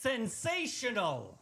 Sensational.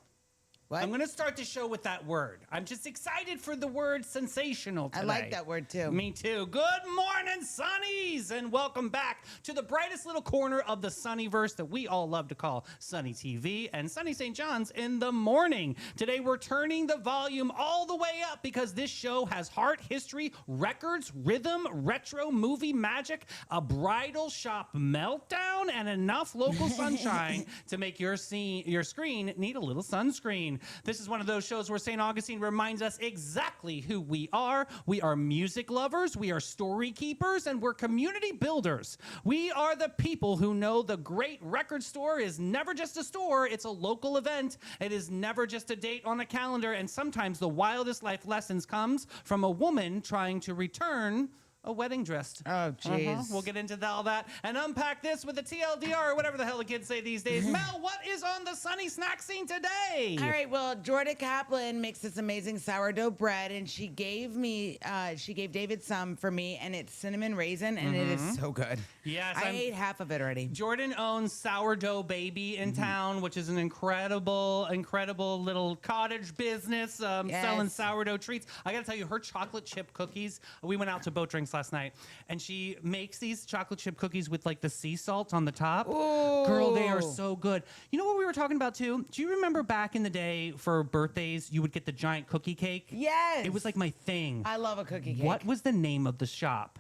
What? I'm going to start the show with that word. I'm just excited for the word sensational today. I like that word, too. Me too. Good morning, Sunnies, and welcome back to the brightest little corner of the Sunnyverse that we all love to call Sunny TV and Sunny St. John's in the morning. Today, we're turning the volume all the way up because this show has heart, history, records, rhythm, retro movie magic, a bridal shop meltdown, and enough local sunshine to make your screen need a little sunscreen. This is one of those shows where St. Augustine reminds us exactly who we are. We are music lovers, we are story keepers, and we're community builders. We are the people who know the great record store is never just a store, it's a local event. It is never just a date on a calendar, and sometimes the wildest life lessons comes from a woman trying to return a wedding dress. Oh, jeez. We'll get into all that and unpack this with a TLDR or whatever the hell the kids say these days. Mel, what is on the Sunny snack scene today? All right, well, Jordan Kaplan makes this amazing sourdough bread, and she gave David some for me, and it's cinnamon raisin, and it is so good. Yes. I ate half of it already. Jordan owns Sourdough Baby in town, which is an incredible little cottage business selling sourdough treats. I got to tell you, her chocolate chip cookies, we went out to boat drinks last night, and she makes these chocolate chip cookies with like the sea salt on the top. Ooh. Girl, they are so good. You know what we were talking about too? Do you remember back in the day for birthdays, you would get the giant cookie cake? Yes. It was like my thing. I love a cookie cake. What was the name of the shop?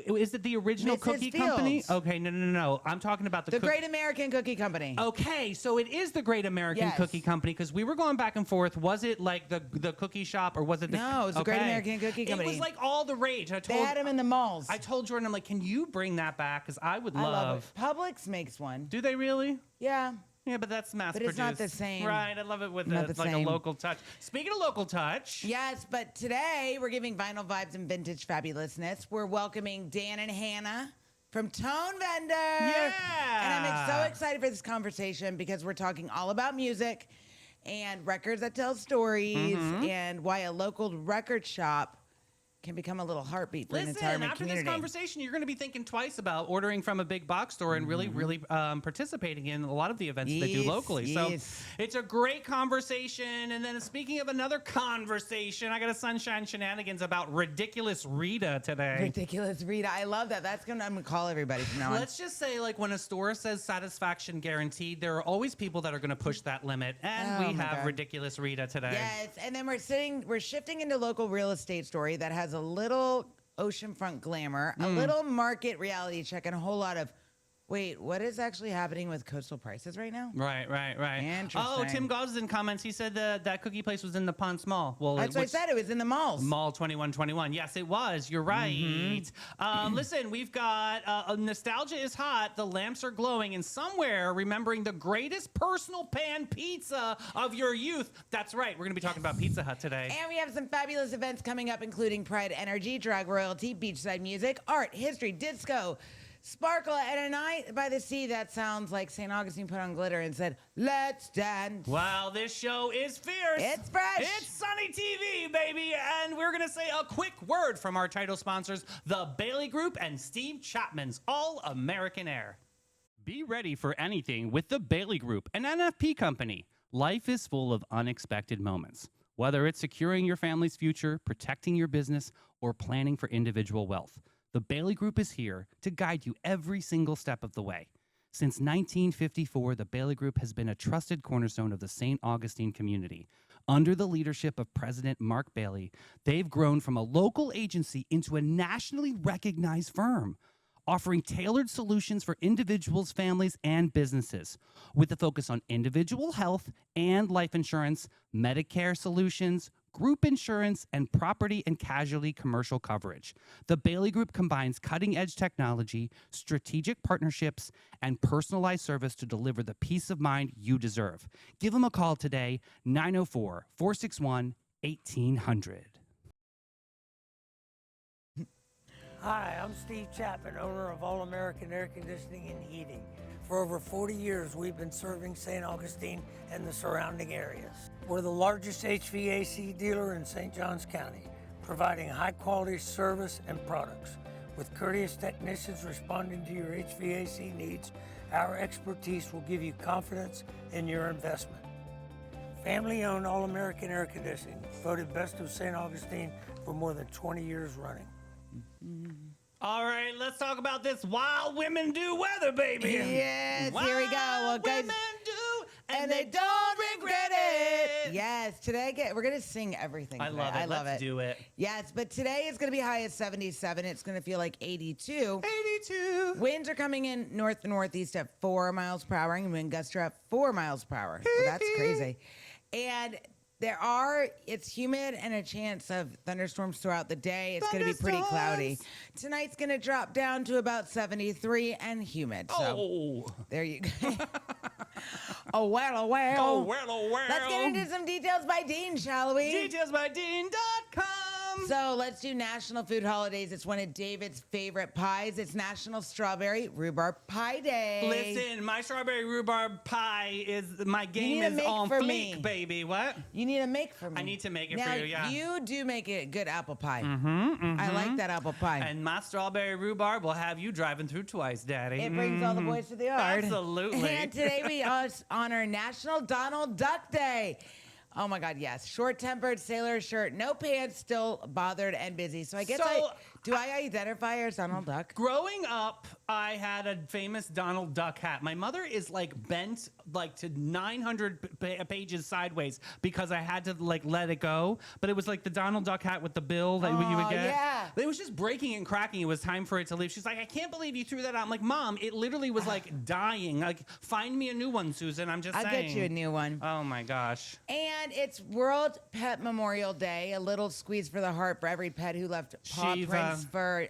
Is it the original Mrs. cookie Fields. company? Okay, no. I'm talking about The Great American Cookie Company. Okay, so it is the Great American Yes. Cookie Company because we were going back and forth. Was it like the cookie shop or was it the... No, it was the Great American Cookie Company. It was like all the rage. They had them in the malls. I told Jordan, I'm like, can you bring that back? Because I would I love... love it. Publix makes one. Do they really? Yeah. Yeah, but that's mass But produced. it's not the same. Right, I love it with Not it's the like same. a local touch. Speaking of local touch... Yes, but today we're giving vinyl vibes and vintage fabulousness. We're welcoming Dan and Hannah from Tonevender. Yeah. And I'm so excited for this conversation because we're talking all about music and records that tell stories and why a local record shop can become a little heartbeat for an entire Listen, after community. this conversation, you're going to be thinking twice about ordering from a big box store and really participating in a lot of the events they do locally. Yes. So it's a great conversation. And then speaking of another conversation, I got a Sunshine Shenanigans about Ridiculous Rita today. Ridiculous Rita. I love that. I'm gonna call everybody from now on. Let's just say, like, when a store says satisfaction guaranteed, there are always people that are going to push that limit. And Oh we my have God. Ridiculous Rita today. Yes, and then we're shifting into local real estate story that has a little oceanfront glamour, a little market reality check, and a whole lot of, wait, what is actually happening with coastal prices right now? Right. Interesting. Oh, Tim Gauze is in comments. He said that cookie place was in the Ponce Mall. Well, That's what I said. It was in the malls. Mall 2121. Yes, it was. You're right. Listen, we've got nostalgia is hot. The lamps are glowing, and somewhere remembering the greatest personal pan pizza of your youth. That's right. We're going to be talking about Pizza Hut today. And we have some fabulous events coming up, including Pride Energy, Drag Royalty, Beachside Music, Art, History, Disco, Sparkle, and a night by the sea that sounds like St. Augustine put on glitter and said, let's dance. Wow, this show is fierce. It's fresh. It's Sunny TV, baby. And we're going to say a quick word from our title sponsors, the Bailey Group and Steve Chapman's All American Air. Be ready for anything with the Bailey Group, an NFP company. Life is full of unexpected moments. Whether it's securing your family's future, protecting your business, or planning for individual wealth, the Bailey Group is here to guide you every single step of the way. Since 1954, the Bailey Group has been a trusted cornerstone of the St. Augustine community. Under the leadership of President Mark Bailey, they've grown from a local agency into a nationally recognized firm, offering tailored solutions for individuals, families, and businesses, with a focus on individual health and life insurance, Medicare solutions, group insurance, and property and casualty commercial coverage. The Bailey Group combines cutting-edge technology, strategic partnerships, and personalized service to deliver the peace of mind you deserve. Give them a call today, 904-461-1800. Hi, I'm Steve Chapman, owner of All American Air Conditioning and Heating. For over 40 years, we've been serving St. Augustine and the surrounding areas. We're the largest HVAC dealer in St. Johns County, providing high-quality service and products. With courteous technicians responding to your HVAC needs, our expertise will give you confidence in your investment. Family-owned All-American Air Conditioning, voted best of St. Augustine for more than 20 years running. All right, let's talk about this Wild Women Do weather, baby. Yes, here we go. Well, Wild guys, women do, and they don't regret it. Yes, today we're gonna sing everything. I today. love it. I love Let's it. do it. Yes, but today is gonna be high at 77. It's gonna feel like 82. 82. Winds are coming in north to northeast at 4 miles per hour, and wind gusts are at 4 miles per hour. So that's crazy. And it's humid and a chance of thunderstorms throughout the day. It's going to be pretty cloudy. Tonight's going to drop down to about 73 and humid. So there you go. Oh, well, oh, well. Oh, well, oh, well. Let's get into some details by Dean, shall we? Detailsbydean.com. So let's do national food holidays. It's one of David's favorite pies. It's National Strawberry Rhubarb Pie Day. Listen, my strawberry rhubarb pie my game to is make on for fleek, me. baby. What? You need to make for me. I need to make it now, for you, yeah. You do make a good apple pie. I like that apple pie. And my strawberry rhubarb will have you driving through twice, Daddy. It brings all the boys to the yard. Absolutely. And today we honor National Donald Duck Day. Oh my God, yes. Short-tempered sailor shirt, no pants, still bothered and busy. So I guess do I identify as Donald Duck? Growing up, I had a famous Donald Duck hat. My mother is like bent like to 900 pages sideways because I had to like let it go. But it was like the Donald Duck hat with the bill that you would get. Yeah. It was just breaking and cracking. It was time for it to leave. She's like, I can't believe you threw that out. I'm like, Mom, it literally was like dying. Like, find me a new one, Susan. I'm just saying. I'll get you a new one. Oh my gosh. And it's World Pet Memorial Day. A little squeeze for the heart for every pet who left paw Shiva. prints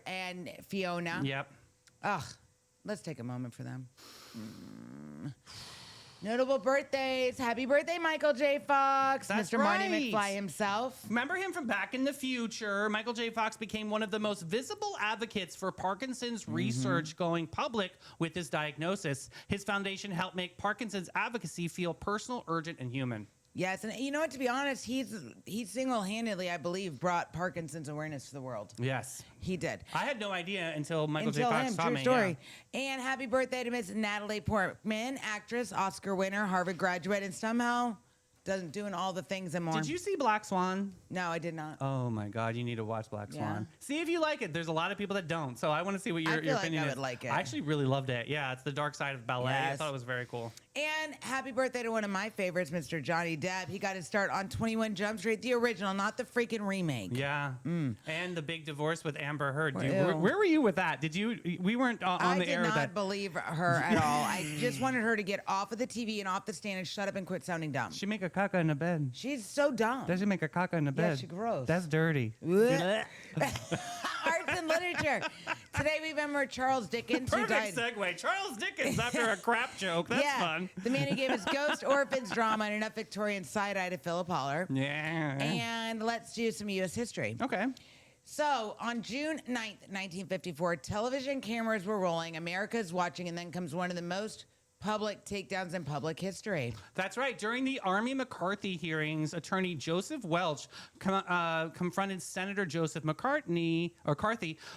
and Fiona. Yep. Ugh, let's take a moment for them. Notable birthdays. Happy birthday, Michael J. Fox. That's Mr. Marty right. McFly himself. Remember him from Back in the Future? Michael J. Fox became one of the most visible advocates for Parkinson's research going public with his diagnosis. His foundation helped make Parkinson's advocacy feel personal, urgent, and human. Yes, and you know what? To be honest, he single-handedly, I believe, brought Parkinson's awareness to the world. Yes. He did. I had no idea until Michael J. Fox taught true me. story. And happy birthday to Miss Natalie Portman, actress, Oscar winner, Harvard graduate, and somehow doing all the things and more. Did you see Black Swan? No, I did not. Oh my God, you need to watch Black Swan. Yeah. See if you like it. There's a lot of people that don't, so I want to see what your I feel like opinion I is. would like it. I actually really loved it. Yeah, it's the dark side of ballet. I Yes. thought it was very cool. And happy birthday to one of my favorites, Mr. Johnny Depp. He got his start on 21 Jump Street, the original, not the freaking remake. Yeah, and the big divorce with Amber Heard. Dude, Ew. where were you with that? Did you? We weren't on the air. I did with not that. believe her at all. I just wanted her to get off of the TV and off the stand and shut up and quit sounding dumb. She make a caca in the bed. She's so dumb. Does she make a caca in the bed? she gross. That's dirty. Blech. Arts and literature. Today we remember Charles Dickens, who died. Perfect segue. Charles Dickens after a crap joke. That's fun. The man who gave us Ghost, Orphans, Drama, and enough Victorian side-eye to Philip Holler. Yeah. And let's do some U.S. history. Okay. So, on June 9th, 1954, television cameras were rolling, America's watching, and then comes one of the most public takedowns in public history. That's right. During the Army McCarthy hearings, attorney Joseph Welch confronted Senator Joseph McCarthy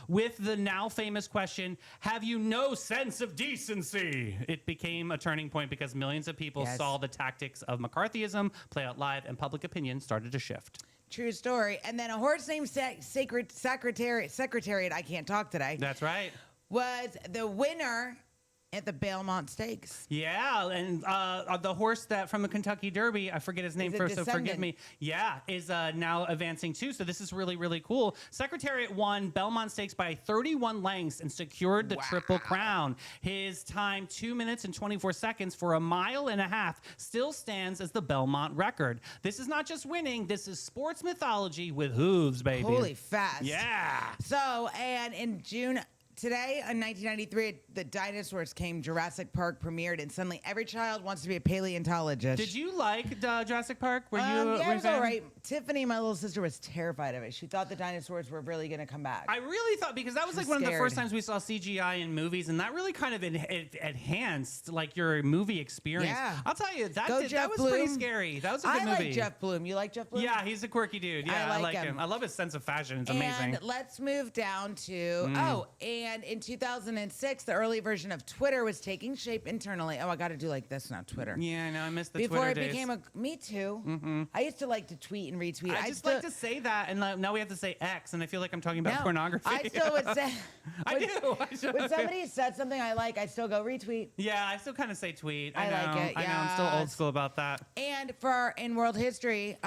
with the now famous question, have you no sense of decency? It became a turning point because millions of people saw the tactics of McCarthyism play out live and public opinion started to shift. True story. And then a horse named Secretariat, I can't talk today. That's right. Was the winner at the Belmont Stakes. Yeah, and the horse that from the Kentucky Derby, I forget his name first, so forgive me. Yeah, is now advancing too. So this is really, really cool. Secretariat won Belmont Stakes by 31 lengths and secured the Triple Crown. His time, 2 minutes and 24 seconds for a mile and a half, still stands as the Belmont record. This is not just winning. This is sports mythology with hooves, baby. Holy fast. Yeah. So, and in June today in 1993, the dinosaurs came, Jurassic Park premiered, and suddenly every child wants to be a paleontologist. Did you like Jurassic Park? Were you? Yeah, it was all right. Tiffany, my little sister, was terrified of it. She thought the dinosaurs were really going to come back. I really thought, because that was like one of the first times we saw CGI in movies, and that really kind of enhanced like your movie experience. Yeah. I'll tell you, that was Bloom. pretty scary. That was a good movie. I like Jeff Bloom. You like Jeff Bloom? Yeah, he's a quirky dude. Yeah, I like him. him. I love his sense of fashion. It's amazing. And let's move down to, and in 2006, the early version of Twitter was taking shape internally. Oh, I got to do like this now, Twitter. Yeah, I know. I missed the Before Twitter it days. became me too. I used to like to tweet and retweet. I just like to say that, and now we have to say X, and I feel like I'm talking about pornography. I still would say. I do. When somebody said something I like, I still go retweet. Yeah, I still kind of say tweet. I like it. I know. I'm still old school about that. And in world history,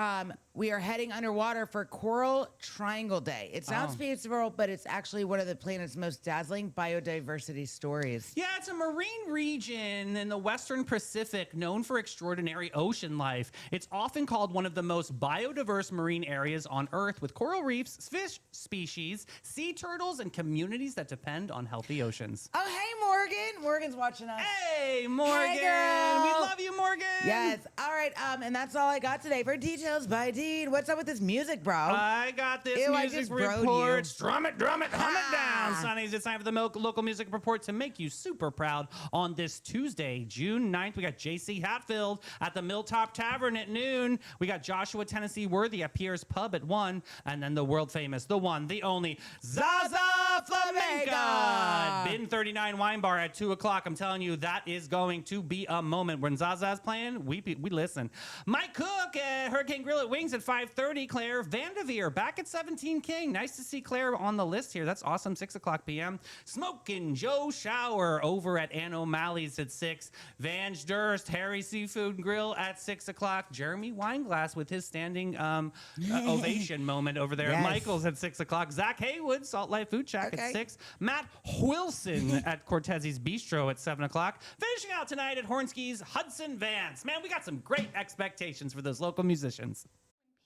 we are heading underwater for Coral Triangle Day. It sounds peaceful, but it's actually one of the planet's most dazzling biodiversity stories. Yeah, it's a marine region in the Western Pacific known for extraordinary ocean life. It's often called one of the most biodiverse marine areas on Earth, with coral reefs, fish species, sea turtles, and communities that depend on healthy oceans. Oh, hey, Morgan. Morgan's watching us. Hey, Morgan. Hey, girl. We love you, Morgan. Yes. All right. And that's all I got today. For details by Dean. What's up with this music, bro? I got this Ew, I music just broed report. you. Drum it, hum it down, Sonnies. It's time for the local music report to make you super proud on this Tuesday, June 9th. We got JC Hatfield at the Milltop Tavern at noon. We got Joshua Tennessee Worthy at Pierre's Pub at 1. And then the world famous, the one, the only, Zaza Flamenca. Bin 39 Wine Bar at 2 o'clock. I'm telling you, that is going to be a moment. When Zaza's playing, we listen. Mike Cook at Hurricane Grill at Wings at 5:30. Claire Vandeveer back at 17 King. Nice to see Claire on the list here. That's awesome. 6 o'clock p.m. Smokin' Joe Shower over at Ann O'Malley's at 6. Vange Durst, Harry Seafood Grill at 6 o'clock. Jeremy Wineglass with his standing ovation moment over there. Yes. Michael's at 6 o'clock. Zach Haywood, Salt Life Food Shack at 6. Matt Wilson at Cortez's Bistro at 7 o'clock. Finishing out tonight at Hornsky's Hudson Vance. Man, we got some great expectations for those local musicians.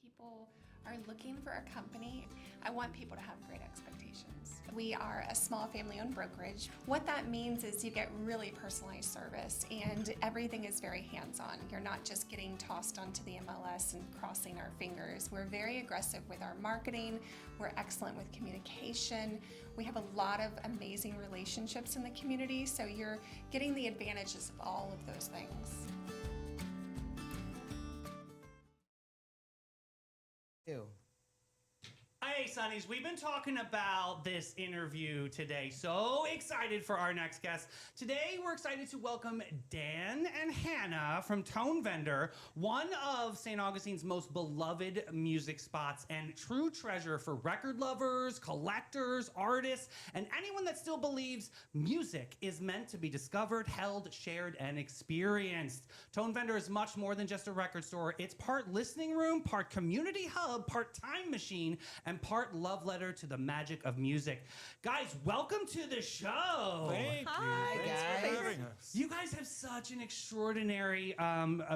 People are looking for a company. I want people to have great expectations. We are a small family-owned brokerage. What that means is you get really personalized service, and everything is very hands-on. You're not just getting tossed onto the MLS and crossing our fingers. We're very aggressive with our marketing. We're excellent with communication. We have a lot of amazing relationships in the community, so you're getting the advantages of all of those things. Ew. Hey, Sonnies, we've been talking about this interview today. So excited for our next guest. Today, we're excited to welcome Dan and Hannah from Tonevender, one of St. Augustine's most beloved music spots and true treasure for record lovers, collectors, artists, and anyone that still believes music is meant to be discovered, held, shared, and experienced. Tonevender is much more than just a record store. It's part listening room, part community hub, part time machine, and part love letter to the magic of music. Guys, welcome to the show. Thank Hi, you. Thanks guys. for having us. You guys have such an extraordinary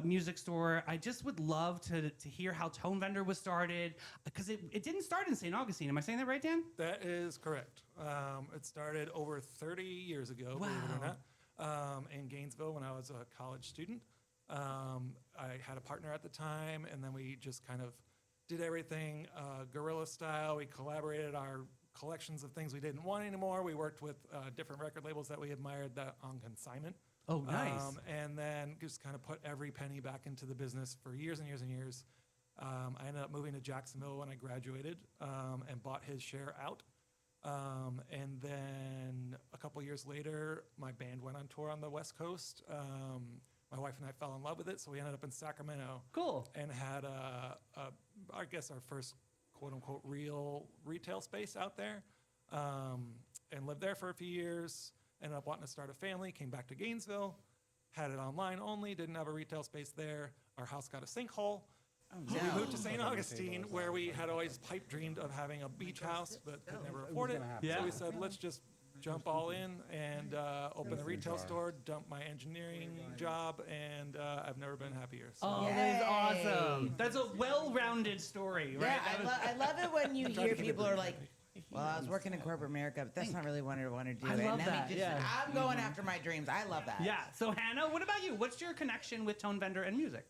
music store. I just would love to hear how Tonevender was started, because it didn't start in St. Augustine. Am I saying that right, Dan? That is correct. It started over 30 years ago, believe it or not, in Gainesville when I was a college student. I had a partner at the time, and then we just kind of did everything guerrilla style. We collaborated our collections of things we didn't want anymore. We worked with different record labels that we admired that on consignment. Oh, nice. And then just kind of put every penny back into the business for years and years and years. I ended up moving to Jacksonville when I graduated and bought his share out. And then a couple years later, my band went on tour on the West Coast. My wife and I fell in love with it, so we ended up in Sacramento. Cool. And had, I guess, our first quote-unquote real retail space out there, and lived there for a few years. Ended up wanting to start a family, came back to Gainesville, had it online only, didn't have a retail space there. Our house got a sinkhole. So we moved to St. Augustine, where we had always pipe dreamed of having a beach house, but could never afford it. Yeah. So we said, let's just jump all in and open the retail store, dump my engineering job, and I've never been happier. So. Oh, that is awesome. That's a well-rounded story, right? Yeah, I love it when you hear people are like, Well, I was working in corporate America, but that's not really what I want to do. I love that, yeah. I'm going after my dreams. I love that. Yeah. So Hannah, what about you? What's your connection with Tonevender and music?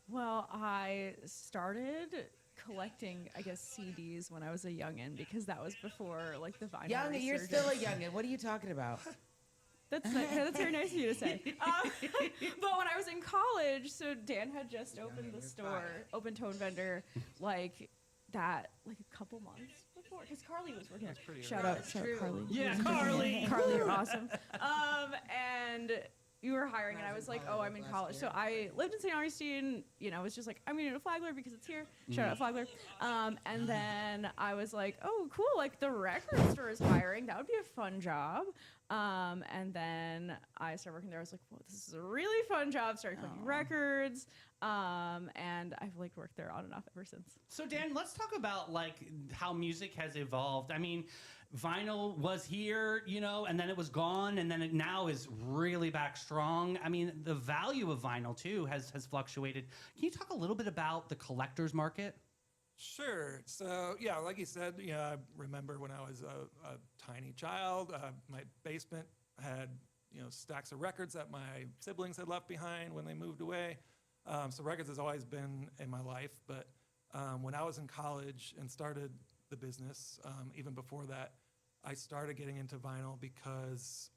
Well, I started collecting, I guess, CDs when I was a youngin because that was before like the vinyl. You're still a youngin. What are you talking about? That's very nice of you to say. But when I was in college, so Dan had just opened the store, opened Tonevender, like a couple months before, because Carly was working there. Shout out Carly. Yeah, Carly. Carly, you're awesome. And you were hiring, and I was like, oh, I'm in college. So I lived in St. Augustine, was just like, I'm going to go to Flagler because it's here. Shout out Flagler. And then I was like, oh, cool, like the record store is hiring. That would be a fun job. And then I started working there. I was like, whoa, this is a really fun job. Started collecting records. And I've like worked there on and off ever since. So Dan, let's talk about like how music has evolved. I mean, vinyl was here, and then it was gone, and then it now is really back strong. I mean, the value of vinyl too has fluctuated. Can you talk a little bit about the collector's market? Sure. So, yeah, like you said, I remember when I was a tiny child, my basement had, stacks of records that my siblings had left behind when they moved away. So records has always been in my life. But when I was in college and started the business, even before that, I started getting into vinyl because,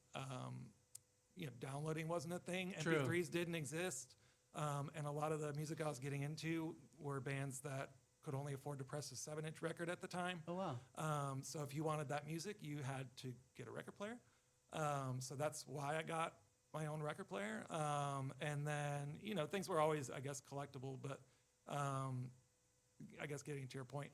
downloading wasn't a thing. True. MP3s didn't exist. And a lot of the music I was getting into were bands that could only afford to press a 7-inch record at the time. Oh, wow. So if you wanted that music, you had to get a record player. So that's why I got my own record player. And then, things were always, I guess, collectible. But I guess getting to your point,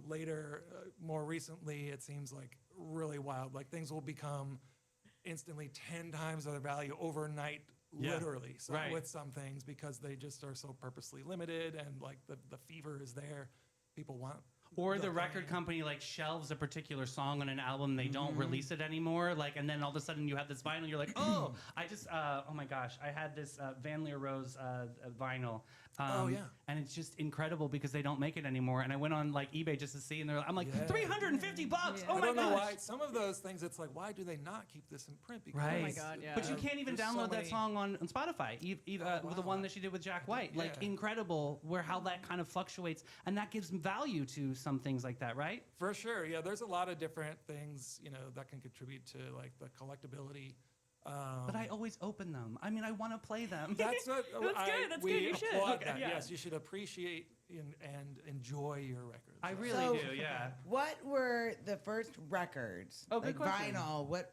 later, more recently, it seems like really wild. Like things will become instantly 10 times their value overnight. Yeah. Literally, so Right. with some things because they just are so purposely limited and like the fever is there. People want Or the record company like shelves a particular song on an album, they don't release it anymore. Like, and then all of a sudden you have this vinyl. You're like, oh, I just, oh my gosh, I had this Van Leer Rose vinyl. Oh, yeah. And it's just incredible because they don't make it anymore. And I went on like eBay just to see, and I'm like, Yeah. $350. Yeah. Oh I my don't know gosh. why some of those things. It's like, why do they not keep this in print? Because Right. Oh my God, yeah. But you can't even there's so download that many- song on Spotify, with the wow. one that she did with Jack White. Like, Yeah. incredible where how that kind of fluctuates. And that gives value to some things like that, right? For sure, yeah. There's a lot of different things that can contribute to like the collectability. But I always open them. I mean, I want to play them. That's what That's good, that's we good, you should. applaud Okay. that. Yeah. Yes, you should appreciate and enjoy your records. I really So- do, yeah. What were the first records, Oh, good like question. vinyl,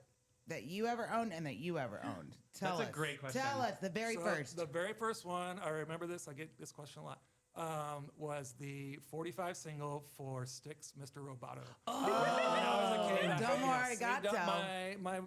that you ever owned and that you ever owned? Tell That's a us. great question. Tell us the very So first. The very first one, I remember this, I get this question a lot, was the 45 single for Styx, Mr. Roboto. Oh, When I was a kid, don't worry, saved got up to. my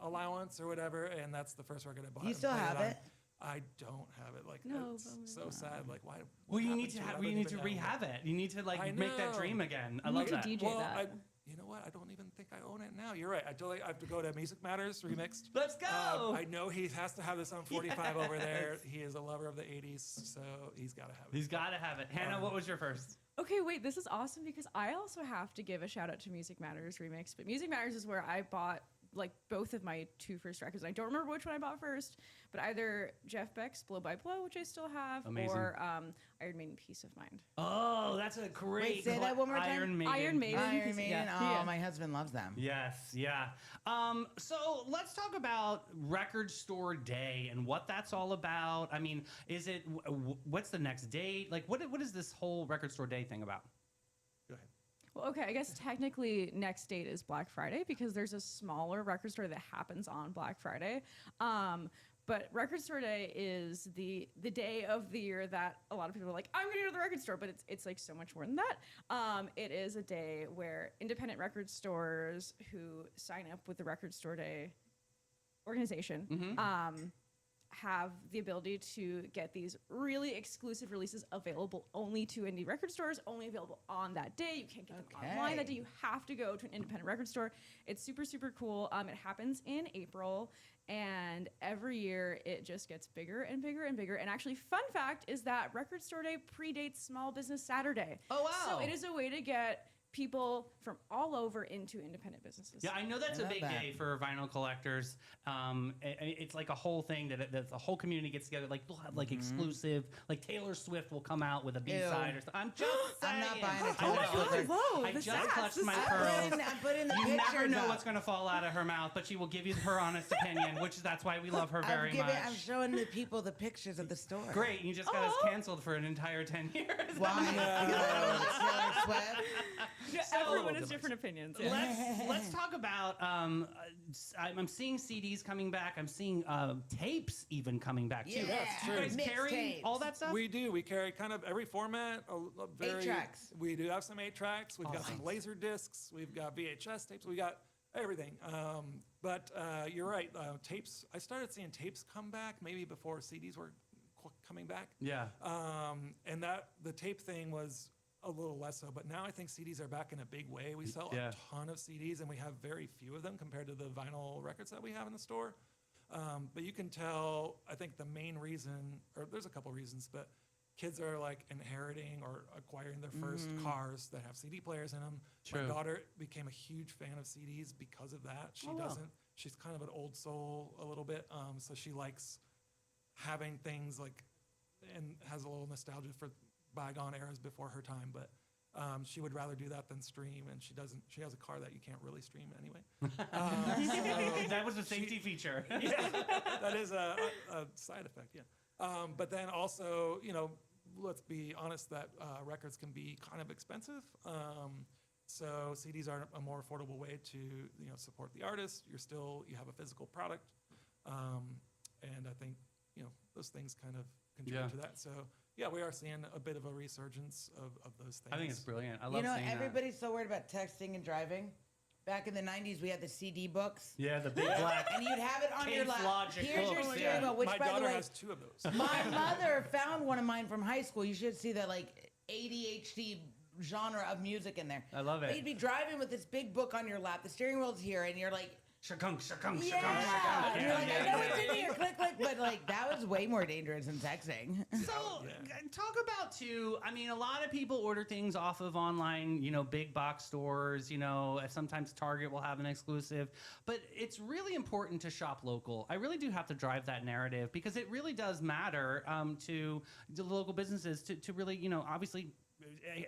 allowance or whatever, and that's the first record I bought. You and still played have on. it? I don't have it. Like, No, it's but- so sad. Like, why? Well, you what need happened to it? I you don't need to even know. rehab it. You need to like I make that know. dream again. I You love need to that. DJ Well, that. you know what? I don't even think I own it now. You're right. I have to go to Music Matters Remixed. Let's go. I know he has to have this on 45 over there. Yes. He is a lover of the 80s, so he's got to have it. He's got to have it. Hannah, what was your first? Okay, wait, this is awesome because I also have to give a shout out to Music Matters Remix. But Music Matters is where I bought like both of my two first records. I don't remember which one I bought first, but either Jeff Beck's Blow by Blow, which I still have, Amazing. or Iron Maiden Peace of Mind. Oh, that's a great. Wait, say that one more time. Iron Maiden. Iron Maiden. Iron Maiden. Yeah. Oh, Yeah. my husband loves them. Yes, yeah. So let's talk about Record Store Day and what that's all about. I mean, is it what's the next date? Like, what is this whole Record Store Day thing about? Go ahead. Well, okay, I guess technically next date is Black Friday because there's a smaller record store that happens on Black Friday. But Record Store Day is the day of the year that a lot of people are like, I'm gonna go to the record store, but it's like so much more than that. It is a day where independent record stores who sign up with the Record Store Day organization have the ability to get these really exclusive releases available only to indie record stores, only available on that day. You can't get them online that day. You have to go to an independent record store. It's super, super cool. It happens in April, and every year it just gets bigger and bigger and bigger. And actually, fun fact is that Record Store Day predates Small Business Saturday. Oh, wow. So it is a way to get people from all over into independent businesses. Yeah, I know that's a love big that. day for vinyl collectors. It's like a whole thing that the whole community gets together. Like, we'll have like exclusive, like Taylor Swift will come out with a B-side or something. I'm just saying. I'm not buying a I Taylor know. Swift record. Whoa, I the just sass, clutched the my sass. pearls. I put in the You pictures never know up. what's going to fall out of her mouth, but she will give you her honest opinion, which that's why we love her very much. I'm showing the people the pictures of the store. Great, you just got us canceled for an entire 10 years. Why? Because I don't know Taylor Swift. Yeah, everyone has different opinions. Yeah. Let's talk about. I'm seeing CDs coming back. I'm seeing tapes even coming back too. Yeah, that's Do you guys mixed carry tapes. all that stuff? We do. We carry kind of every format. A very, 8 tracks. We do have some 8 tracks. We've got some laser discs. We've got VHS tapes. We got everything. But you're right. Tapes. I started seeing tapes come back maybe before CDs were coming back. Yeah. And that the tape thing was a little less so, but now I think CDs are back in a big way. We sell Yeah. a ton of CDs, and we have very few of them compared to the vinyl records that we have in the store. But you can tell, I think the main reason, or there's a couple reasons, but kids are like inheriting or acquiring their first cars that have CD players in them. True. My daughter became a huge fan of CDs because of that. She doesn't, she's kind of an old soul a little bit, so she likes having things like, and has a little nostalgia for bygone eras before her time, but she would rather do that than stream, and she doesn't. She has a car that you can't really stream anyway. That was a safety feature. Yeah, that is a side effect. Yeah, but then also, let's be honest that records can be kind of expensive. So CDs are a more affordable way to support the artist. You have a physical product, and I think those things kind of contribute to that. So. Yeah, we are seeing a bit of a resurgence of those things. I think it's brilliant. I love seeing everybody's so worried about texting and driving. Back in the 90s, we had the CD books. that. Yeah, the big black. And you'd have it on your Case lap. Logic Here's your books, steering yeah. wheel, which, My by the daughter way, has 2 of those. my mother found one of mine from high school. You should see the ADHD genre of music in there. I love it. But you'd be driving with this big book on your lap. The steering wheel's here, and you're like, Shakunk, shakunk, yeah. shakunk, shakunk. And you're like, I know it's in yeah. here, click, click. But that was way more dangerous than texting. So, talk about too. I mean, a lot of people order things off of online, big box stores. Sometimes Target will have an exclusive, but it's really important to shop local. I really do have to drive that narrative because it really does matter to the local businesses to really, obviously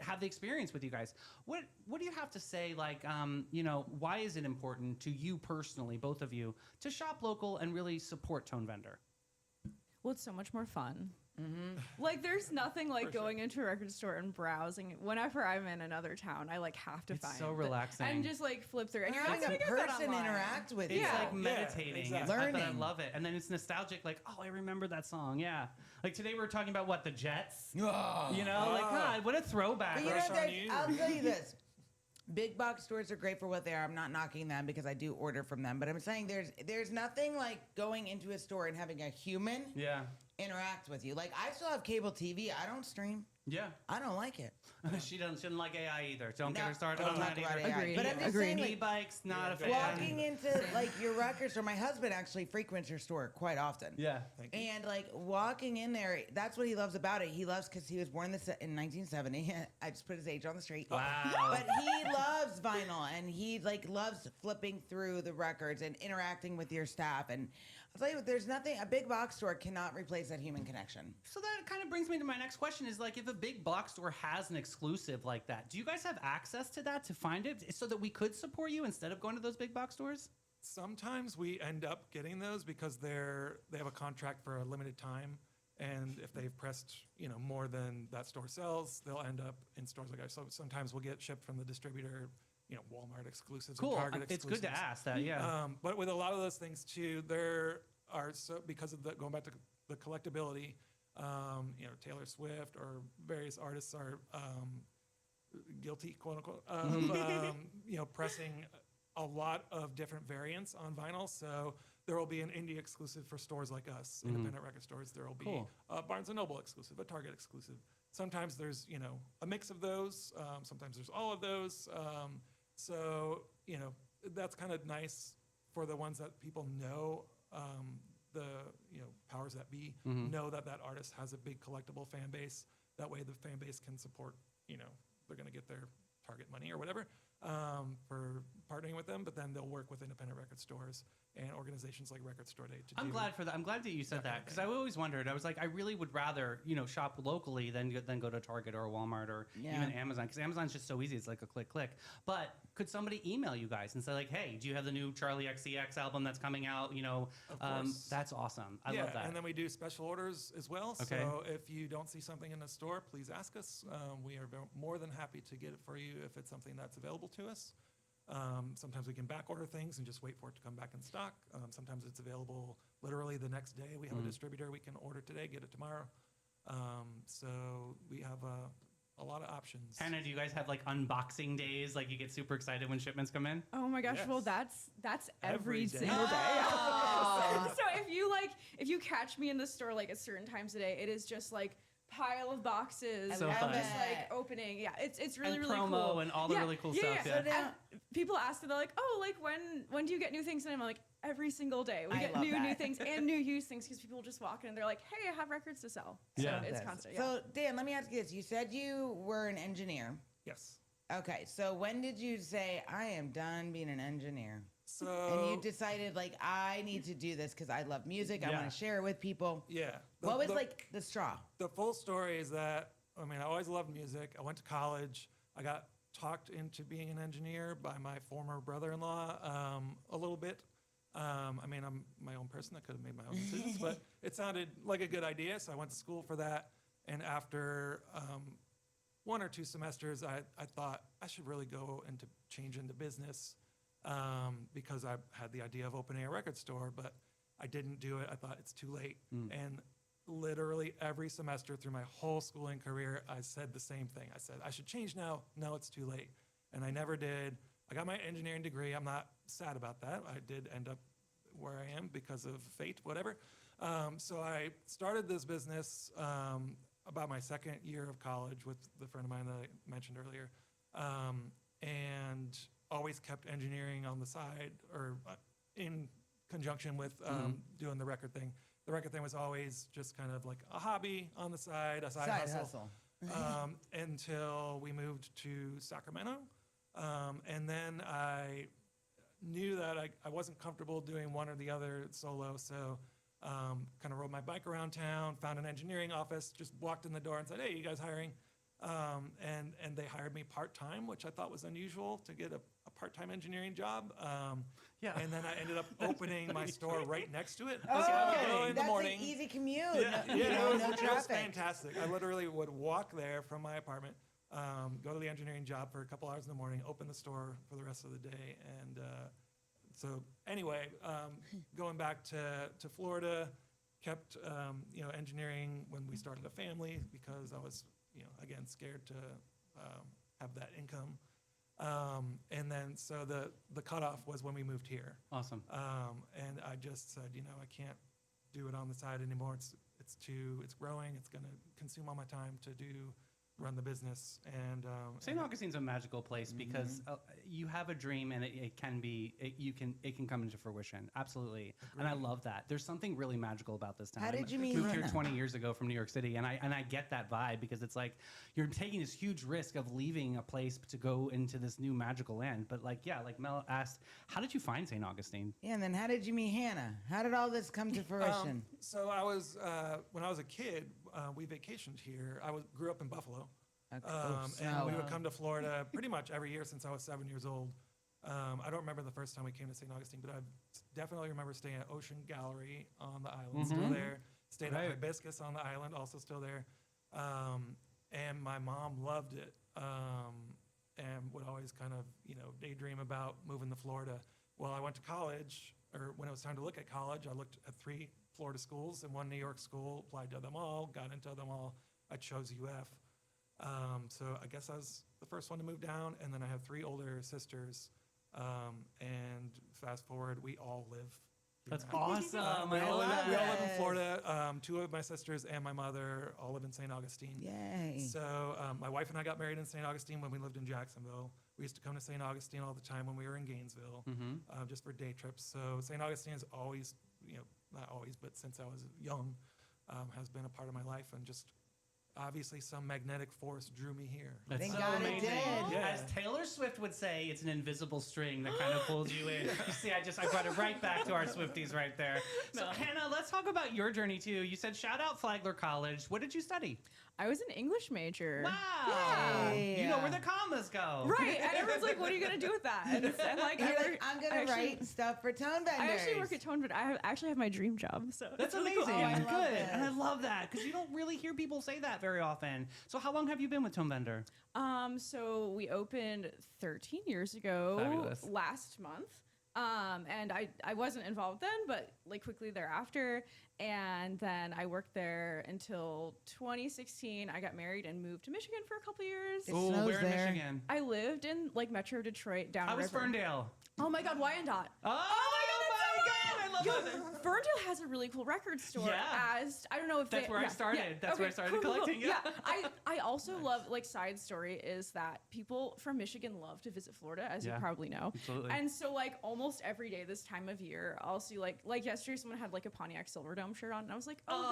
have the experience with you guys. What do you have to say? Why is it important to you personally, both of you, to shop local and really support Tonevender? Well, it's so much more fun. Like, there's nothing like going into a record store and browsing. Whenever I'm in another town, I have to It's find. so relaxing. And just flip through. And you're Having not a gonna get that person online. interact with It's you. like meditating. exactly. I Learning. love it. And then it's nostalgic, I remember that song. Yeah. Like today we were talking about what, the Jets? God, what a throwback. But Crush on you. I'll tell you this. Big box stores are great for what they are. I'm not knocking them because I do order from them. But I'm saying there's nothing like going into a store and having a human Yeah. interact with you. Like, I still have cable TV. I don't stream. Yeah. I don't like it. She shouldn't like AI either. Don't get No, her started don't on talk that about either. AI. Agreed. But I'm just Agreed. saying, E-bikes, not a fan. walking into your record store. My husband actually frequents your store quite often. Yeah. And walking in there, that's what he loves about it. He loves because he was born in 1970. I just put his age on the street. Wow. But he loves vinyl, and he loves flipping through the records and interacting with your staff. And I'll tell you what, there's nothing. A big box store cannot replace that human connection. So that kind of brings me to my next question is if a big box store has an exclusive like that, do you guys have access to that to find it so that we could support you instead of going to those big box stores? Sometimes we end up getting those because they have a contract for a limited time, and if they've pressed more than that store sells, they'll end up in stores like ours. So sometimes we'll get shipped from the distributor, Walmart exclusives, Cool. or Target It's exclusives. good to ask that. Yeah. But with a lot of those things too, there are because of going back to the collectability. Taylor Swift or various artists are guilty, quote unquote, of pressing a lot of different variants on vinyl. So there will be an indie exclusive for stores like us, independent record stores. There will be a Barnes & Noble exclusive, a Target exclusive. Sometimes there's, a mix of those. Sometimes there's all of those. So, that's kind of nice for the ones that people know, the, powers that be know that artist has a big collectible fan base. That way the fan base can support, they're going to get their Target money or whatever for partnering with them, but then they'll work with independent record stores and organizations like Record Store Day to I'm do. glad for that. I'm glad that you said that because I always wondered. I was like, I really would rather shop locally than go to Target or Walmart or even Amazon because Amazon's just so easy. It's like a click. But could somebody email you guys and say like, hey, do you have the new Charlie XCX album that's coming out? Of course. That's awesome. I love that. And then we do special orders as well. Okay. So if you don't see something in the store, please ask us. We are more than happy to get it for you if it's something that's available to us. Sometimes we can back order things and just wait for it to come back in stock. Sometimes it's available literally the next day. We have a distributor we can order today, get it tomorrow. So we have a lot of options. Hannah, do you guys have like unboxing days? Like you get super excited when shipments come in? Oh my gosh! Yes. Well, that's every day. single day. Oh. So if you catch me in the store like at certain times a day, it is just like pile of boxes So and fun. just like opening. Yeah, it's really And really promo cool. and all the really cool stuff, yeah. So now- And people ask, they're like, oh, like when do you get new things? And I'm like, every single day we I get love new that. things and new used things because people just walk in and they're like, hey, I have records to sell. So Yeah. it's Yes. constant. Yeah. So Dan, let me ask you this. You said you were an engineer. Yes. Okay, so when did you say, I am done being an engineer? So And you decided, like, I need to do this because I love music. I Yeah. want to share it with people. yeah. What was, like, the straw? The full story is that, I always loved music. I went to college. I got talked into being an engineer by my former brother-in-law a little bit. I'm my own person. I could have made my own decisions, but it sounded like a good idea, so I went to school for that. And after 1 or 2 semesters, I thought I should really go into change into business because I had the idea of opening a record store, but I didn't do it. I thought it's too late. And literally every semester through my whole schooling career, I said the same thing. I said, I should change now. No, it's too late. And I never did. I got my engineering degree. I'm not sad about that. I did end up where I am because of fate, whatever. So I started this business about my second year of college with the friend of mine that I mentioned earlier, and always kept engineering on the side or in conjunction with doing the record thing. The record thing was always just kind of like a hobby on the side, a side hustle. Until we moved to Sacramento. And then I knew that I wasn't comfortable doing one or the other solo, so kind of rode my bike around town, found an engineering office, just walked in the door and said, hey, you guys hiring? And they hired me part-time, which I thought was unusual to get a part-time engineering job. Yeah. And then I ended up opening my store right next to it. Oh, So I would go in the that's morning. an easy commute. Yeah, No, it was, no it was traffic. fantastic. I literally would walk there from my apartment, go to the engineering job for a couple hours in the morning, open the store for the rest of the day. And so anyway, going back to Florida, kept engineering when we started a family because I was again scared to have that income. And then so the cutoff was when we moved here. Awesome. And I just said, I can't do it on the side anymore. It's growing. It's going to consume all my time to run the business. And St. Augustine's a magical place because you have a dream and it can come into fruition. Absolutely. And I love that. There's something really magical about this town. How did you meet Moved here Hannah? 20 years ago from New York City, and I get that vibe because it's like you're taking this huge risk of leaving a place to go into this new magical land. But like Mel asked, how did you find St. Augustine? Yeah, and then how did you meet Hannah? How did all this come to fruition? So I was when I was a kid, we vacationed here. Grew up in Buffalo. Okay. And we would come to Florida pretty much every year since I was 7 years old. I don't remember the first time we came to St. Augustine, but I definitely remember staying at Ocean Gallery on the island, still there. Stayed at Hibiscus on the island, also still there. And my mom loved it and would always kind of, daydream about moving to Florida. Well, I went to college, or when it was time to look at college, I looked at 3 Florida schools and 1 New York school, applied to them all, got into them all. I chose UF. So I guess I was the first one to move down, and then I have 3 older sisters And fast forward, we all live here That's now. awesome. We I all love live in that. Florida. Two of my sisters and my mother all live in St. Augustine. Yay. So my wife and I got married in St. Augustine when we lived in Jacksonville. We used to come to St. Augustine all the time when we were in Gainesville, just for day trips. So St. Augustine has always, not always, but since I was young, has been a part of my life, and just obviously some magnetic force drew me here. That's Thank so God it amazing. did. Yeah. As Taylor Swift would say, it's an invisible string that kind of pulls you in. You see, I brought it right back to our Swifties right there. So Hannah, let's talk about your journey too. You said shout out Flagler College. What did you study? I was an English major. Wow. Yay. You know where the commas go. Right, and everyone's like, "What are you gonna do with that?" And like, You're I like, work- I'm I gonna actually- write stuff for Tonevender. I actually work at Tonevender. Actually have my dream job. So That's it's really amazing. cool. I love Good. this. And I love that because you don't really hear people say that very often. So how long have you been with Tonevender? So we opened 13 years ago, Fabulous. last month. And I wasn't involved then, but like quickly thereafter. And then I worked there until 2016. I got married and moved to Michigan for a couple years. It Oh, snows where in there. Michigan? I lived in like Metro Detroit down How was river. Ferndale? Oh my God, Wyandotte. Oh, my God, I love Yo, that. Ferndale has a really cool record store. Yeah. As I don't know if That's where I started. That's where I started collecting, yeah. I also love like side story is that people from Michigan love to visit Florida, as Yeah, you probably know. absolutely. And so like almost every day this time of year, I'll see like yesterday someone had like a Pontiac Silverdome shirt on, and I was like, oh,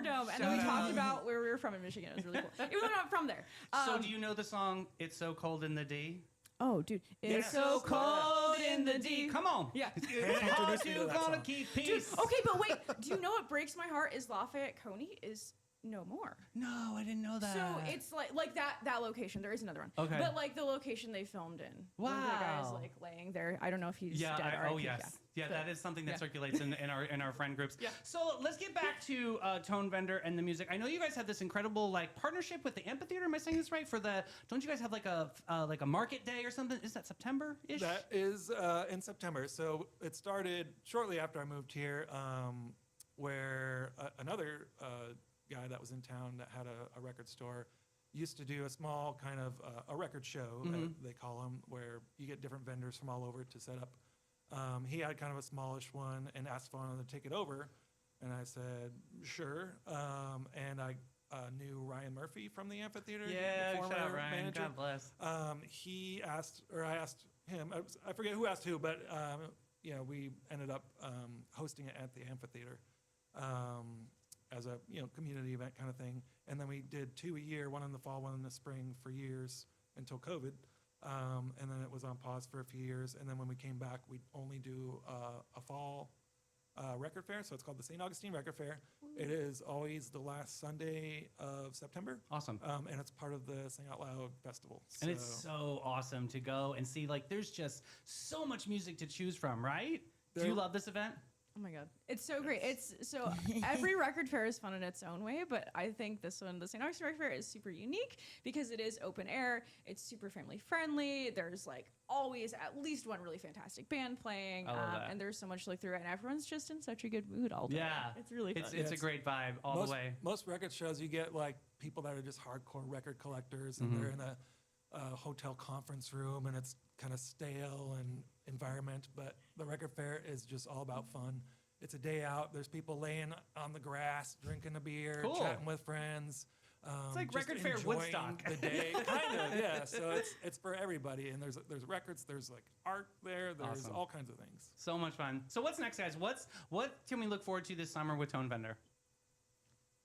the Silverdome. And then we shout talked out. about where we were from in Michigan. It was really cool. Even though I'm not from there. So do you know the song "It's So Cold in the D"? Oh, dude, it's Yeah. so cold in the D. Come on. Yeah. It's Hannah hard introduced me to to that gonna song. keep Dude, peace. okay, but wait. Do you know what breaks my heart is Lafayette Coney is no more. No, I didn't know that. So it's like that location. There is another one. Okay. But like the location they filmed in. One of the guys Wow. like laying there. I don't know if he's yeah. dead. Oh RIP, yes. Yeah, But- that is something that yeah. circulates in our friend groups. Yeah. So let's get back to Tonevender and the music. I know you guys have this incredible like partnership with the amphitheater. Am I saying this right? Don't you guys have like a market day or something? Is that September-ish? That is in September. So it started shortly after I moved here, where another guy that was in town that had a record store used to do a small kind of a record show, they call them, where you get different vendors from all over to set up. He had kind of a smallish one and asked if I wanted to take it over. And I said, sure. And I knew Ryan Murphy from the amphitheater. Yeah, the former shout out Ryan. manager. God bless. He asked, or I asked him, I forget who asked who, but we ended up hosting it at the amphitheater as a community event kind of thing. And then we did 2 a year, one in the fall, one in the spring for years until COVID. And then it was on pause for a few years. And then when we came back, we'd only do a fall record fair. So it's called the St. Augustine Record Fair. It is always the last Sunday of September. Awesome. And it's part of the Sing Out Loud Festival. And it's so awesome to go and see, like, there's just so much music to choose from, right? Do you There- love this event? Oh my God. It's so great. It's so every record fair is fun in its own way, but I think this one, the St. Augustine Record Fair, is super unique because it is open air. It's super family friendly. There's like always at least one really fantastic band playing. I love that. And there's so much to look through it, and everyone's just in such a good mood all day. Yeah. It's really fun. It's a It's- great vibe all most, the way. Most record shows, you get like people that are just hardcore record collectors, and they're in a hotel conference room, and it's kind of stale and environment. But the record fair is just all about fun. It's a day out. There's people laying on the grass, drinking a beer, Cool. chatting with friends. like just record fair enjoying Woodstock. The day, kind of, yeah. So it's for everybody, and there's records, there's like art there, there's Awesome. all kinds of things. So much fun. So what's next, guys? What can we look forward to this summer with Tonevender?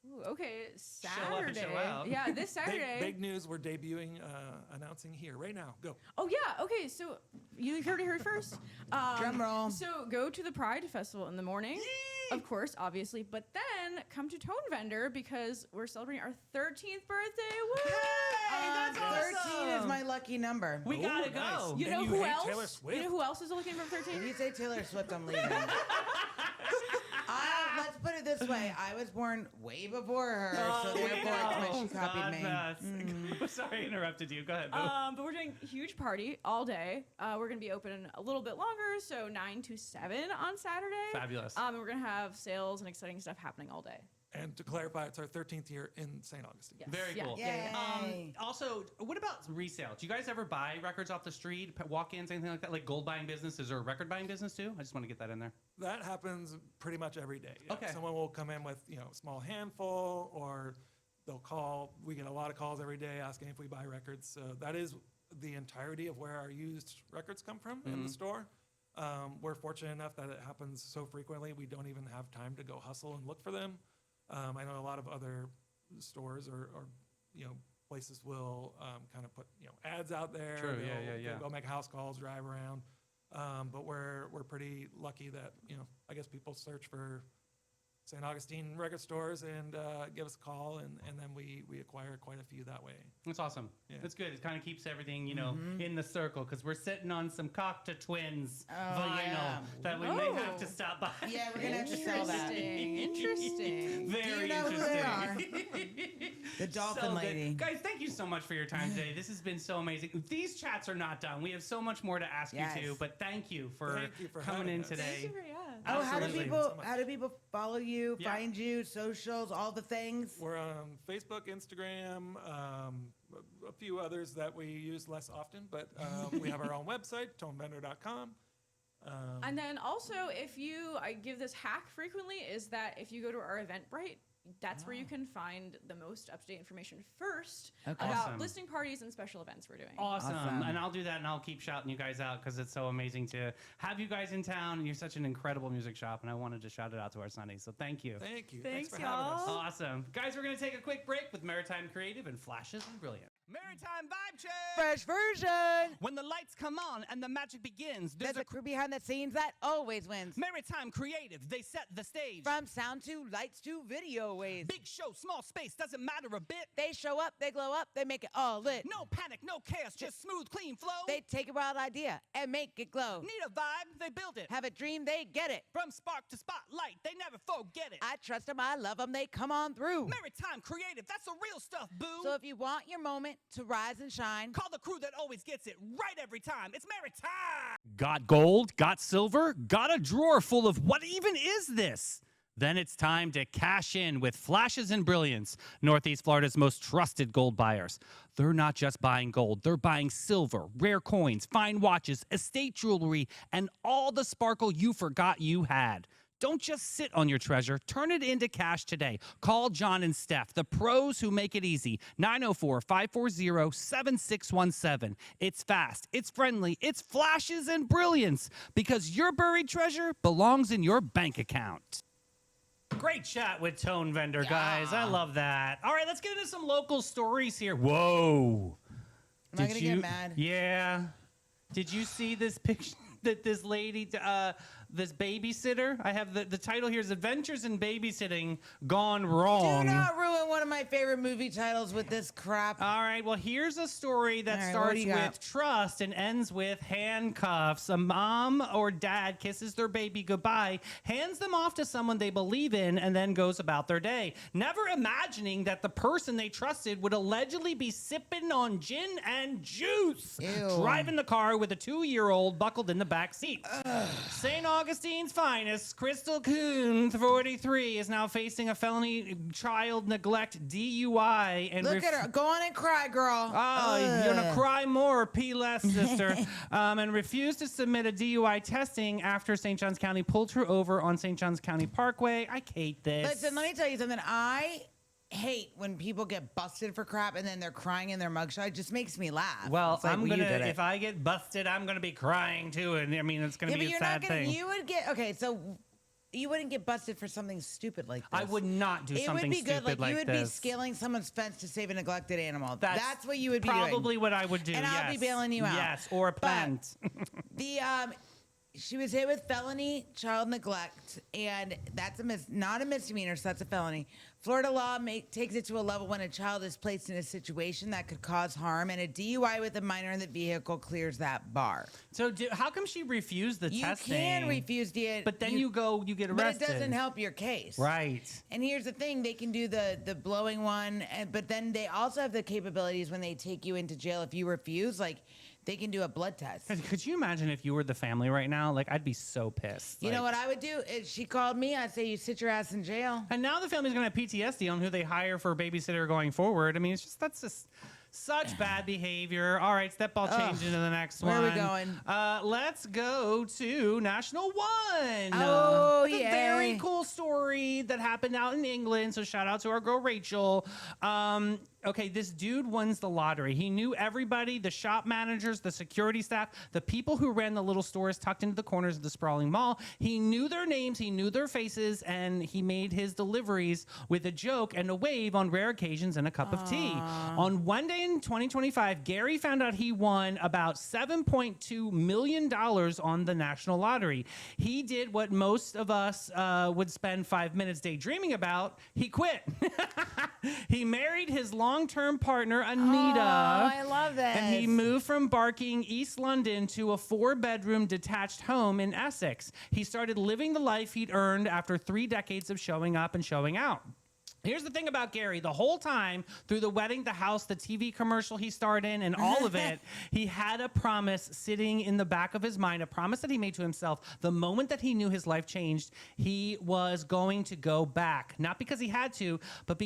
Ooh, okay, Show up and Saturday. show out. Yeah, this Saturday. Big news. We're debuting, announcing here right now. Go. Oh yeah, okay. So you heard it here first. Drum roll. So go to the Pride Festival in the morning, of course, obviously. But then come to Tonevender because we're celebrating our 13th birthday. Woo! Hey, that's awesome. 13 is my lucky number. We gotta Ooh, go. nice. You And know you who hate else? Taylor Swift. You know who else is looking for If 13? you say Taylor Swift, I'm leaving. Let's put it this way. I was born way before her, so therefore it's my, she copied me. Sorry, I interrupted you. Go ahead, Boo. But we're doing a huge party all day. We're gonna be open a little bit longer, so 9 to 7 on Saturday. Fabulous. And we're gonna have sales and exciting stuff happening all day. And to clarify, it's our 13th year in St. Augustine. Yes. Very Yeah. cool. Yay. Also, what about resale? Do you guys ever buy records off the street, walk-ins, anything like that? Like gold buying business? Is there a record buying business too? I just want to get that in there. That happens pretty much every day. Yeah. Okay. Someone will come in with, a small handful, or they'll call. We get a lot of calls every day asking if we buy records. So that is the entirety of where our used records come from in the store. We're fortunate enough that it happens so frequently, we don't even have time to go hustle and look for them. I know a lot of other stores or places will kind of put ads out there. True, They'll go make house calls, drive around. But we're pretty lucky that I guess people search for St. Augustine record stores and give us a call, and then we acquire quite a few that way. That's awesome. Yeah. That's good. It kind of keeps everything, in the circle, because we're sitting on some Cocteau Twins vinyl yeah. that we may have to stop by. Yeah, we're gonna have to sell that. Interesting. Very Do you know who interesting. they are? The Dolphin So good. Lady. Guys, thank you so much for your time today. This has been so amazing. These chats are not done. We have so much more to ask Yes. you to, but thank you for having coming in us. today. Thank you for Oh, how do Absolutely. people follow you, Yeah. find you, socials, all the things? We're on Facebook, Instagram, a few others that we use less often, but we have our own website, tonevender.com. And then also, I give this hack frequently, is that if you go to our Eventbrite, that's where you can find the most up-to-date information first Okay. about Awesome. listening parties and special events we're doing. Awesome. Awesome. And I'll do that, and I'll keep shouting you guys out because it's so amazing to have you guys in town. You're such an incredible music shop, and I wanted to shout it out to our Sundays. So thank you. Thank you. Thanks, for having us. y'all. Awesome. Guys, we're going to take a quick break with Maritime Creative and Flashes and Brilliant. Maritime Vibe Check! Fresh version. When the lights come on and the magic begins, There's a crew behind the scenes that always wins. Maritime Creative. They set the stage. From sound to lights to video waves. Big show, small space, doesn't matter a bit. They show up, they glow up, they make it all lit. No panic, no chaos, just smooth, clean flow. They take a wild idea and make it glow. need a vibe, they build it. Have a dream, they get it. From spark to spotlight, they never forget it. I trust them, I love them, they come on through. Maritime Creative, that's the real stuff, boo. So if you want your moment to rise and shine, call the crew that always gets it right every time. It's Maritime. Got gold? Got silver? Got a drawer full of what even is this? Then it's time to cash in with Flashes and Brilliance, Northeast Florida's most trusted gold buyers. They're not just buying gold, they're buying silver, rare coins, fine watches, estate jewelry, and all the sparkle you forgot you had. Don't just sit on your treasure. Turn it into cash today. Call John and Steph, the pros who make it easy. 904-540-7617. It's fast, it's friendly, it's Flashes and Brilliance, because your buried treasure belongs in your bank account. Great chat with Tonevender, guys. I love that. All right, let's get into some local stories here. Whoa. am I going to get mad? Yeah. Did you see this picture that this lady, this babysitter? I have the title here is Adventures in Babysitting Gone Wrong. Do not ruin one of my favorite movie titles with this crap. All right, well, here's a story that All right, what starts do you with got? trust and ends with handcuffs. A mom or dad kisses their baby goodbye, hands them off to someone they believe in, and then goes about their day, never imagining that the person they trusted would allegedly be sipping on gin and juice, Ew. driving the car with a 2-year-old buckled in the back seat. St. Augustine's finest, Crystal Kuhn, 43, is now facing a felony child neglect DUI. And Look at her. Go on and cry, girl. Oh, you're gonna cry more, pee less, sister. And refused to submit a DUI testing after St. Johns County pulled her over on St. Johns County Parkway. I hate this. Listen, let me tell you something. I hate when people get busted for crap and then they're crying in their mugshot. It just makes me laugh. Well, It's like, I'm you gonna. did it. If I get busted, I'm gonna be crying too, and I mean it's gonna Yeah, be but a you're sad not gonna. thing. You would get okay. So you wouldn't get busted for something stupid like this. I would not do It something would be good. stupid Like you would be this. scaling someone's fence to save a neglected animal. That's what you would be doing. Probably what I would do. And I'll be yes. bailing you out. Yes, or a But- plant. The she was hit with felony child neglect, and that's not a misdemeanor, so that's a felony. Florida law takes it to a level when a child is placed in a situation that could cause harm, and a DUI with a minor in the vehicle clears that bar. So how come she refused the You testing? can refuse it, But then you get arrested. But it doesn't help your case. Right. And here's the thing: they can do the blowing one, but then they also have the capabilities when they take you into jail if you refuse. Like they can do a blood test. Could you imagine if you were the family right now? Like, I'd be so pissed. You know what I would do? If she called me, I'd say, you sit your ass in jail. And now the family's going to have PTSD on who they hire for babysitter going forward. I mean, that's just such bad behavior. All right, step ball change into the next Where one. are we going? Let's go to National One. Oh, It's a yay. very cool story that happened out in England. So shout out to our girl Rachel. Okay, this dude wins the lottery. He knew everybody, the shop managers, the security staff, the people who ran the little stores tucked into the corners of the sprawling mall. He knew their names, he knew their faces, and he made his deliveries with a joke and a wave on rare occasions and a cup of tea. On one day in 2025, Gary found out he won about $7.2 million on the national lottery. He did what most of us would spend 5 minutes daydreaming about. He quit. He married his long-term partner, Anita. Oh, I love this. And he moved from Barking, East London, to a 4-bedroom detached home in Essex. He started living the life he'd earned after 3 decades of showing up and showing out. Here's the thing about Gary. The whole time, through the wedding, the house, the TV commercial he starred in, and all of it, he had a promise sitting in the back of his mind, a promise that he made to himself. The moment that he knew his life changed, he was going to go back. Not because he had to, but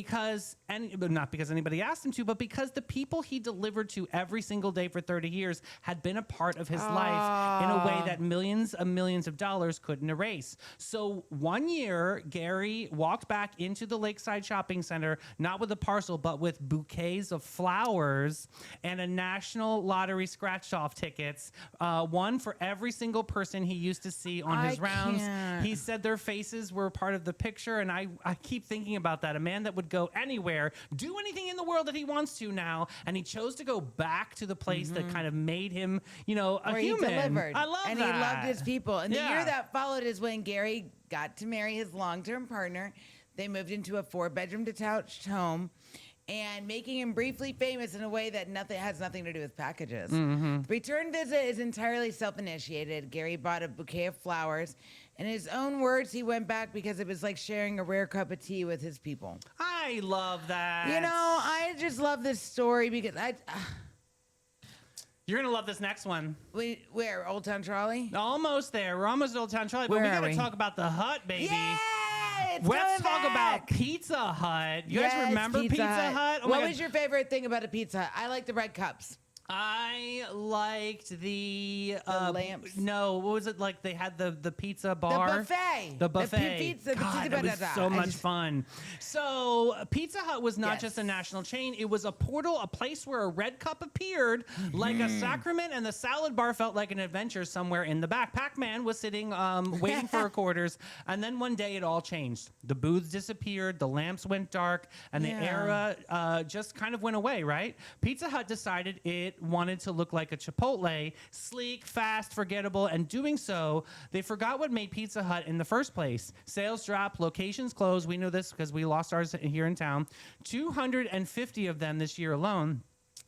not because anybody asked him to, but because the people he delivered to every single day for 30 years had been a part of his life in a way that millions of dollars couldn't erase. So 1 year, Gary walked back into the Lakeside Shopping Center, not with a parcel, but with bouquets of flowers and a national lottery scratch-off tickets, one for every single person he used to see on his rounds. Can't. He said their faces were part of the picture, and I keep thinking about that. A man that would go anywhere, do anything in the world that he wants to now, and he chose to go back to the place that kind of made him, a Where human. he delivered. I love and that. he loved his people. And the Yeah. year that followed is when Gary got to marry his long-term partner. They moved into a 4-bedroom detached home, and making him briefly famous in a way that has nothing to do with packages. The return visit is entirely self-initiated. Gary bought a bouquet of flowers. In his own words, he went back because it was like sharing a rare cup of tea with his people. I love that. I just love this story because You're going to love this next one. where Old Town Trolley? Almost there. We're almost at Old Town Trolley, but Where we are got to we? talk about the Hut, baby. Yeah, it's Let's coming talk about back. Pizza Hut. You Yes, guys remember Pizza Hut? Oh my what God. was your favorite thing about a Pizza Hut? I like the red cups. I liked the lamps. No, what was it like? They had the pizza The bar, buffet. The buffet. pizza. God, that was so much fun. So Pizza Hut was not Yes. just a national chain; it was a portal, a place where a red cup appeared like a sacrament, and the salad bar felt like an adventure somewhere in the back. Pac-Man was sitting, waiting for her quarters, and then one day it all changed. The booths disappeared, the lamps went dark, and the era just kind of went away. Right? Pizza Hut decided it wanted to look like a Chipotle, sleek, fast, forgettable, and doing so, they forgot what made Pizza Hut in the first place. Sales dropped, locations closed. We know this because we lost ours here in town. 250 of them this year alone.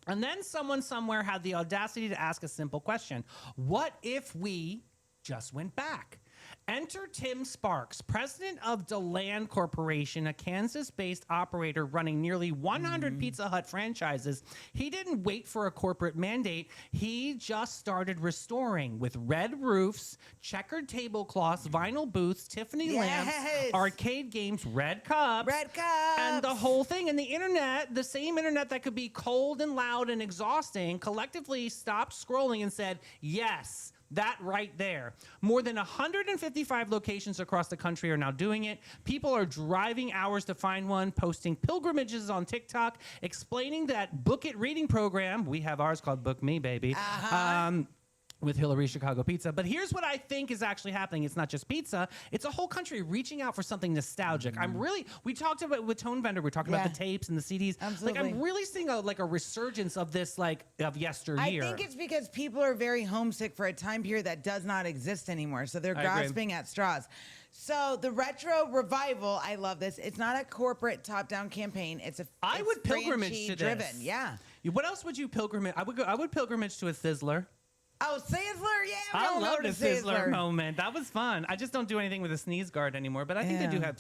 And then someone somewhere had the audacity to ask a simple question. What if we just went back? Enter Tim Sparks, president of DeLand Corporation, a Kansas-based operator running nearly 100 Pizza Hut franchises. He didn't wait for a corporate mandate. He just started restoring with red roofs, checkered tablecloths, vinyl booths, Tiffany lamps, arcade games, red cups. Red cups. And the whole thing. And the internet, the same internet that could be cold and loud and exhausting, collectively stopped scrolling and said, yes. That right there. More than 155 locations across the country are now doing it. People are driving hours to find one, posting pilgrimages on TikTok, explaining that Book It reading program. We have ours called Book Me, baby. With Hillary Chicago Pizza. But here's what I think is actually happening. It's not just pizza. It's a whole country reaching out for something nostalgic. We talked about with Tonevender, we talked about the tapes and the CDs. Absolutely. Like I'm really seeing a resurgence of this of yesteryear. I think it's because people are very homesick for a time period that does not exist anymore. So they're grasping at straws. So the retro revival, I love this. It's not a corporate top-down campaign. It's I would pilgrimage to driven. this. Yeah. What else would you pilgrimage? I would pilgrimage to a Sizzler. Oh, Sizzler, yeah. we I all know love the Sizzler Sizzler. moment. That was fun. I just don't do anything with a sneeze guard anymore, but I think they do have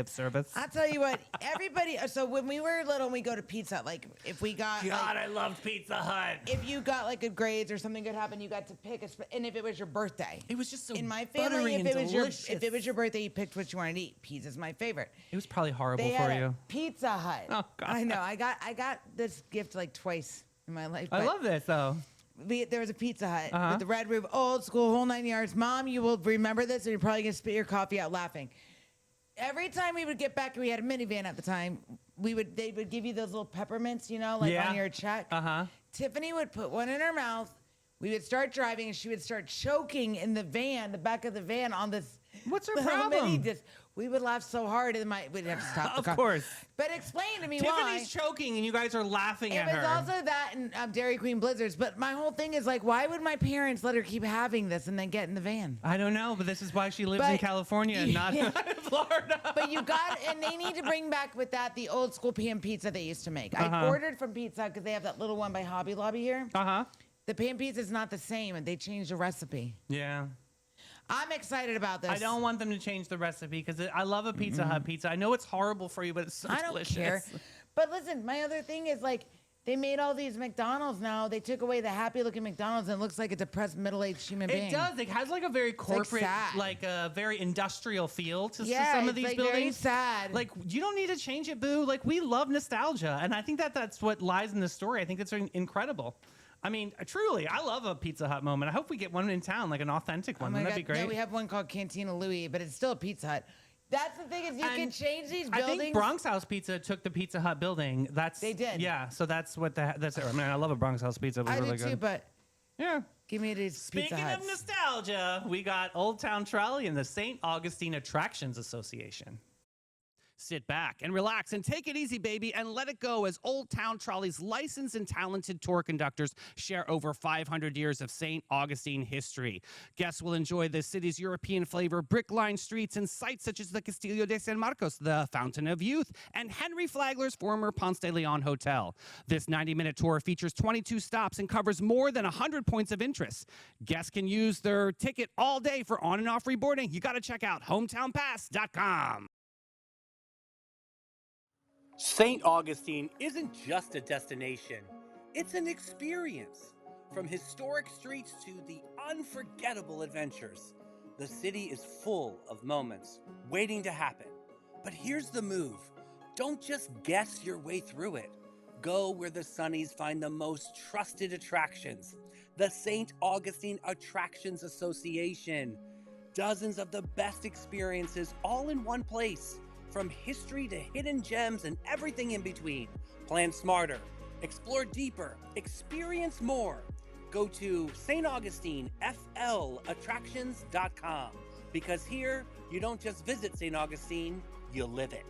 service. I'll tell you what, everybody. So when we were little, and we go to Pizza Hut, like if we got, God, I loved Pizza Hut. if you got like a grades or something good happened, you got to pick and if it was your birthday. It was just so In my buttery family, and if delicious. it was your birthday, you picked what you wanted to eat. Pizza's my favorite. It was probably horrible They for had a you. Pizza Hut. Oh, God. I know. I got this gift like twice in my life. I but love this though. there was a Pizza Hut Uh-huh. with the red roof, old school, whole 9 yards. Mom, you will remember this, and you're probably gonna spit your coffee out laughing. Every time we would get back, we had a minivan at the time. They would give you those little peppermints, like Yeah. on your check. Uh-huh. Tiffany would put one in her mouth. We would start driving, and she would start choking in the back of the van on this. What's her little problem? mini disc. We would laugh so hard, and we'd have to stop the Of car. course. But explain to me Tiffany's why. choking and you guys are laughing It at was her. also that and Dairy Queen Blizzards. But my whole thing is like, why would my parents let her keep having this and then get in the van? I don't know, but this is why she lives in But- California and not in Yeah. Florida. But and they need to bring back with that the old school pan pizza they used to make. I Uh-huh. ordered from Pizza Hut because they have that little one by Hobby Lobby here. Uh-huh. The pan pizza is not the same, and they changed the recipe. Yeah. I'm excited about this. I don't want them to change the recipe because I love a Pizza Hut pizza. I know it's horrible for you, but it's so I don't delicious. care. But listen, my other thing is like they made all these McDonald's now. They took away the happy-looking McDonald's, and it looks like a depressed middle-aged human being. It does. It has like a very corporate, sad. like a very industrial feel to Yeah, some of it's these like buildings. very sad. Like you don't need to change it, boo. Like we love nostalgia, and I think that's what lies in the story. I think it's incredible. I mean, truly, I love a Pizza Hut moment. I hope we get one in town, like an authentic one. Oh my Wouldn't that God. be great? Yeah, we have one called Cantina Louie, but it's still a Pizza Hut. That's the thing is you can And change these I buildings. think Bronx House Pizza took the Pizza Hut building. They did. Yeah, so that's what that's. I mean, I love a Bronx House Pizza. It was I really do good. too, but Yeah. give me these Speaking Pizza of Huts. nostalgia, we got Old Town Trolley and the St. Augustine Attractions Association. Sit back and relax and take it easy, baby, and let it go as Old Town Trolley's licensed and talented tour conductors share over 500 years of St. Augustine history. Guests will enjoy the city's European flavor, brick-lined streets, and sites such as the Castillo de San Marcos, the Fountain of Youth, and Henry Flagler's former Ponce de Leon Hotel. This 90-minute tour features 22 stops and covers more than 100 points of interest. Guests can use their ticket all day for on and off reboarding. You got to check out hometownpass.com. St. Augustine isn't just a destination, it's an experience. From historic streets to the unforgettable adventures, the city is full of moments waiting to happen. But here's the move. Don't just guess your way through it. Go where the Sunnies find the most trusted attractions. The St. Augustine Attractions Association. Dozens of the best experiences all in one place. From history to hidden gems and everything in between. Plan smarter, explore deeper, experience more. Go to StAugustineFLAttractions.com because here you don't just visit St. Augustine, you live it.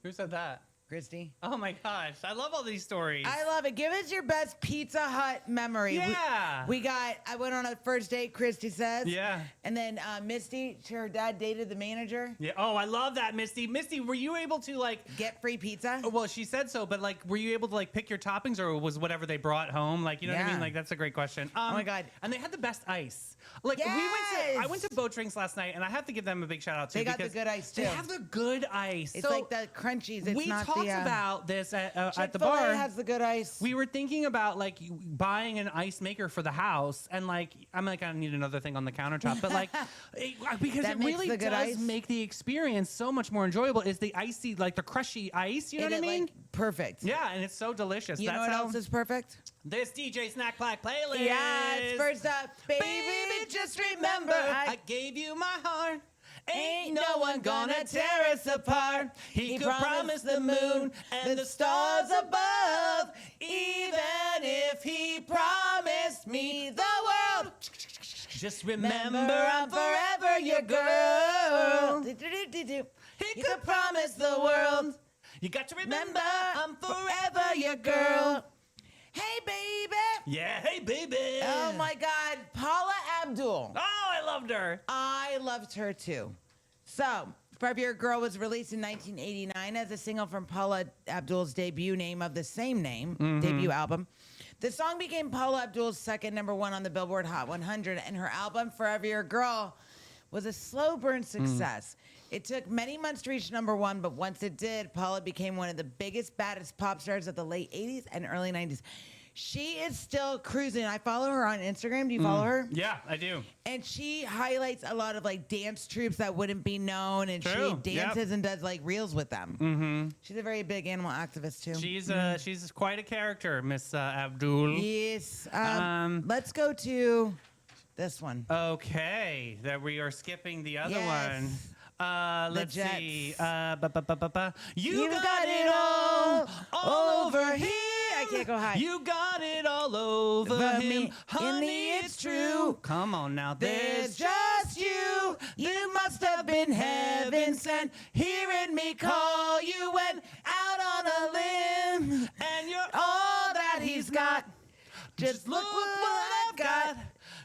Who said that? Christy. Oh my gosh, I love all these stories. I love it. Give us your best Pizza Hut memory. Yeah. I went on a first date, Christy says. Yeah. And then Misty, her dad dated the manager. Yeah. Oh, I love that, Misty. Misty, were you able to Get free pizza? Well, she said so, but were you able to pick your toppings, or was whatever they brought home? You know what I Yeah. mean? That's a great question. Oh my God. And they had the best ice. Yes! I went to Boat Drinks last night, and I have to give them a big shout out too. They got the because good ice, They too. have the good ice. It's So like the crunchies. It's we not talked the, about this at the Chick-fil-A bar. has the good ice. We were thinking about buying an ice maker for the house, and I need another thing on the countertop, but because That it makes really the good does ice. make the experience so much more enjoyable. Is the icy, the crushy ice? You know what I mean? Perfect. Yeah, and it's so delicious. You know That's what how else is perfect? this DJ Snack Pack playlist. Yeah, it's first up. Baby, just remember, I gave you my heart. Ain't no one gonna tear us apart. He could promise the moon and the stars above, even if he promised me the world. Just remember, I'm forever your girl. He could promise the world. You got to remember, I'm forever your girl. Hey, baby. Yeah, hey, baby. Oh, my God. Paula Abdul. Oh, I loved her. I loved her, too. So, Forever Your Girl was released in 1989 as a single from Paula Abdul's debut name of the same name, debut album. The song became Paula Abdul's second #1 on the Billboard Hot 100, and her album Forever Your Girl was a slow burn success. It took many months to reach #1, but once it did, Paula became one of the biggest, baddest pop stars of the late 80s and early 90s. She is still cruising. I follow her on Instagram. Do you follow her? Yeah, I do. And she highlights a lot of like dance troops that wouldn't be known, and True. she dances and does like reels with them. Mm-hmm. She's a very big animal activist too. She's quite a character, Miss Abdul. Yes. Let's go to this one. Okay, that we are skipping the other Yes. one. Let's Jets. see. You got it all over here. I can't go high. You got it all over Over him. me. Honey, it's true. Come on now. There's just you. You must have been heaven sent. Hearing me call, you went out on a limb. And you're All that he's got. Just look what I've got.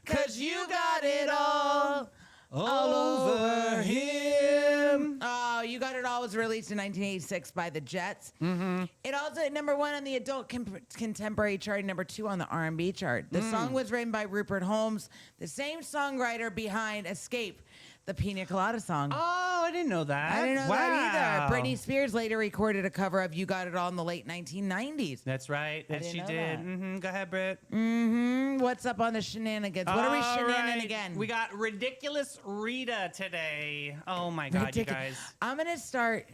'Cause you got it all over him. Oh, You Got It All was released in 1986 by the Jets. Mm-hmm. It also hit #1 on the adult contemporary chart and #2 on the R&B chart. The song was written by Rupert Holmes, the same songwriter behind Escape, the Pina Colada song. Oh, I didn't know that. I didn't know Wow. that either. Britney Spears later recorded a cover of You Got It All in the late 1990s. That's right. That didn't she know did. that. Mm-hmm. Go ahead, Britt. What's up on the shenanigans? What are we All shenanigan right. again? We got Ridiculous Rita today. Oh my God, you guys. I'm going to start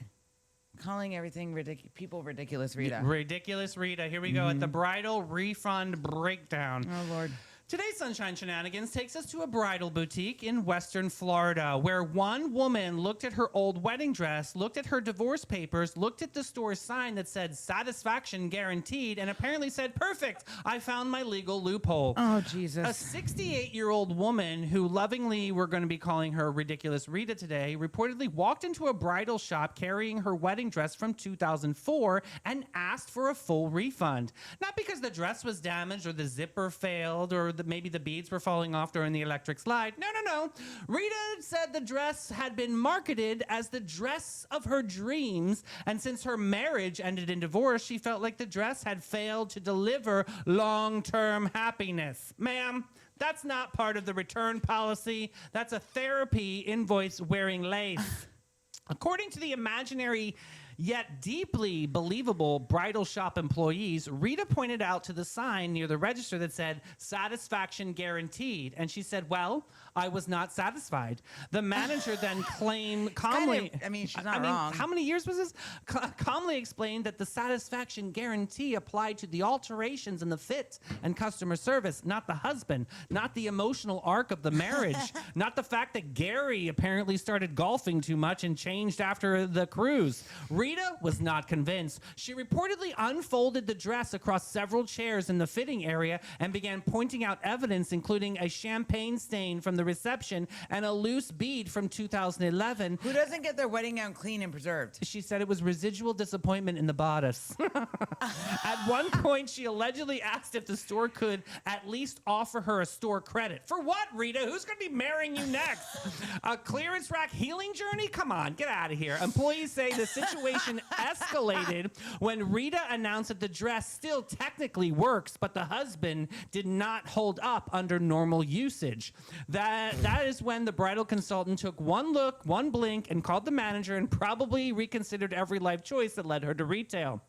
calling everything people ridiculous Rita. Ridiculous Rita. Here we go at the bridal refund breakdown. Oh, Lord. Today's Sunshine Shenanigans takes us to a bridal boutique in Western Florida, where one woman looked at her old wedding dress, looked at her divorce papers, looked at the store's sign that said satisfaction guaranteed, and apparently said, perfect, I found my legal loophole. Oh, A Jesus. 68-year-old woman, who lovingly we're going to be calling her Ridiculous Rita today, reportedly walked into a bridal shop carrying her wedding dress from 2004 and asked for a full refund. Not because the dress was damaged or the zipper failed or maybe the beads were falling off during the electric slide. No. Rita said the dress had been marketed as the dress of her dreams, and since her marriage ended in divorce, she felt like the dress had failed to deliver long-term happiness. Ma'am, that's not part of the return policy. That's a therapy invoice wearing lace. According to the imaginary yet deeply believable bridal shop employees, Rita pointed out to the sign near the register that said, satisfaction guaranteed. And she said, well, I was not satisfied. The manager then claimed calmly... she's not wrong. How many years was this? Calmly explained that the satisfaction guarantee applied to the alterations in the fit and customer service, not the husband, not the emotional arc of the marriage, not the fact that Gary apparently started golfing too much and changed after the cruise. Rita was not convinced. She reportedly unfolded the dress across several chairs in the fitting area and began pointing out evidence, including a champagne stain from the reception and a loose bead from 2011. Who doesn't get their wedding gown clean and preserved? She said it was residual disappointment in the bodice. At one point, she allegedly asked if the store could at least offer her a store credit. For what, Rita? Who's going to be marrying you next? A clearance rack healing journey? Come on, get out of here. Employees say the situation escalated when Rita announced that the dress still technically works, but the husband did not hold up under normal usage. That is when the bridal consultant took one look, one blink, and called the manager and probably reconsidered every life choice that led her to retail.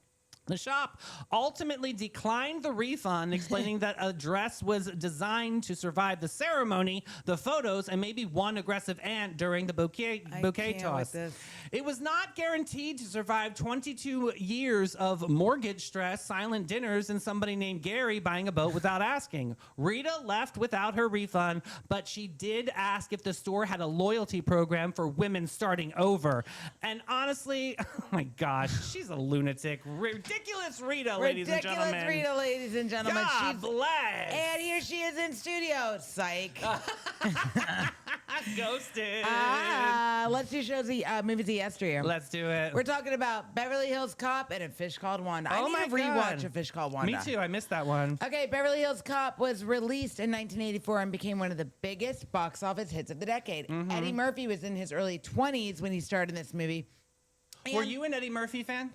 The shop ultimately declined the refund, explaining that a dress was designed to survive the ceremony, the photos, and maybe one aggressive aunt during the bouquet toss. It was not guaranteed to survive 22 years of mortgage stress, silent dinners, and somebody named Gary buying a boat without asking. Rita left without her refund, but she did ask if the store had a loyalty program for women starting over. And honestly, oh my gosh, she's a lunatic. Ridiculous Rita, ladies and gentlemen. Ridiculous Rita, ladies and gentlemen. God bless. And here she is in studio. Psych. Ghosted. Let's do movies of yesteryear. Let's do it. We're talking about Beverly Hills Cop and A Fish Called Wanda. I Oh need my to rewatch God. A Fish Called Wanda. Me too. I missed that one. Okay, Beverly Hills Cop was released in 1984 and became one of the biggest box office hits of the decade. Eddie Murphy was in his early 20s when he starred in this movie. Were you an Eddie Murphy fan?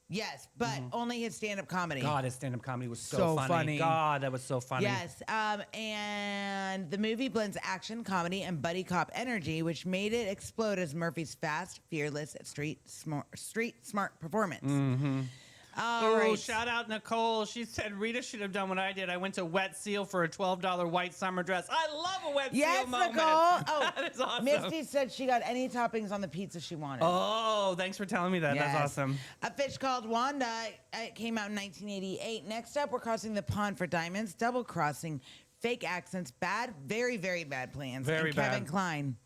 Yes, but only his stand-up comedy. God, his stand-up comedy was so, So funny. funny. God, that was so funny. Yes, and the movie blends action, comedy, and buddy cop energy, which made it explode as Murphy's fast, fearless, street smart performance. All Oh, right. shout out Nicole. She said Rita should have done what I did. I went to Wet Seal for a $12 white summer dress. I love a Wet Yes, Seal moment. Nicole. Oh, That is awesome. Misty said she got any toppings on the pizza she wanted. Oh, thanks for telling me that. Yes. That's awesome. A Fish Called Wanda. It came out in 1988. Next up, we're crossing the pond for diamonds, double crossing, fake accents, bad, very, very bad plans. Very and Kevin bad. Kline.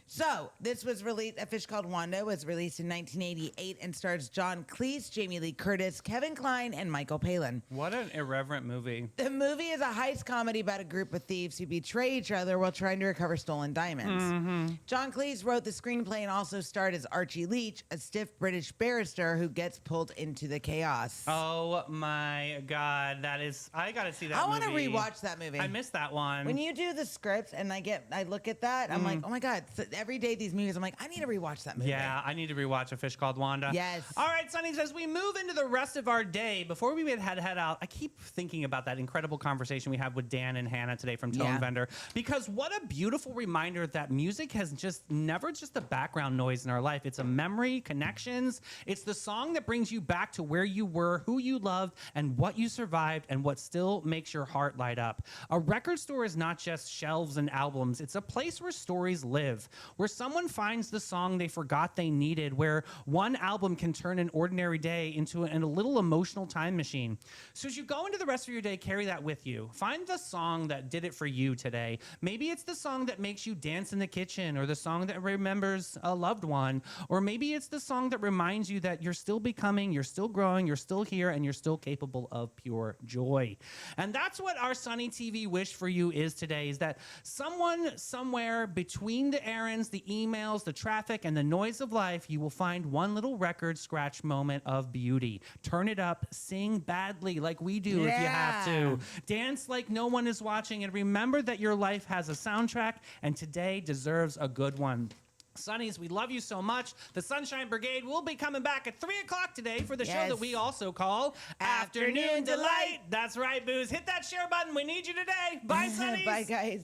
So this was released. A Fish Called Wanda was released in 1988 and stars John Cleese, Jamie Lee Curtis, Kevin Kline, and Michael Palin. What an irreverent movie. The movie is a heist comedy about a group of thieves who betray each other while trying to recover stolen diamonds. John Cleese wrote the screenplay and also starred as Archie Leach, a stiff British barrister who gets pulled into the chaos. Oh my God, that is. I gotta see that. I want to movie. rewatch that movie. I missed that one. When you do the script and I look at that, I'm like, oh my God. So every day these movies, I'm like, I need to rewatch that movie. Yeah, I need to rewatch A Fish Called Wanda. Yes. All right, Sonnies, as we move into the rest of our day, before we head out, I keep thinking about that incredible conversation we had with Dan and Hannah today from Tonevender, because what a beautiful reminder that music has just never just a background noise in our life. It's a memory, connections. It's the song that brings you back to where you were, who you loved, and what you survived, and what still makes your heart light up. A record store is not just shelves and albums. It's a place where stories live, where someone finds the song they forgot they needed, where one album can turn an ordinary day into a little emotional time machine. So as you go into the rest of your day, carry that with you. Find the song that did it for you today. Maybe it's the song that makes you dance in the kitchen, or the song that remembers a loved one, or maybe it's the song that reminds you that you're still becoming, you're still growing, you're still here, and you're still capable of pure joy. And that's what our Sunny TV wish for you is today, is that someone somewhere between the errands, the emails, the traffic, and the noise of life, you will find one little record scratch moment of beauty. Turn it up, sing badly like we do if you have to. Dance like no one is watching, and remember that your life has a soundtrack, and today deserves a good one. Sonnies, we love you so much. The Sunshine Brigade will be coming back at 3 o'clock today for the show that we also call Afternoon Delight. That's right, Booze. Hit that share button. We need you today. Bye, Sonnies. Bye, guys.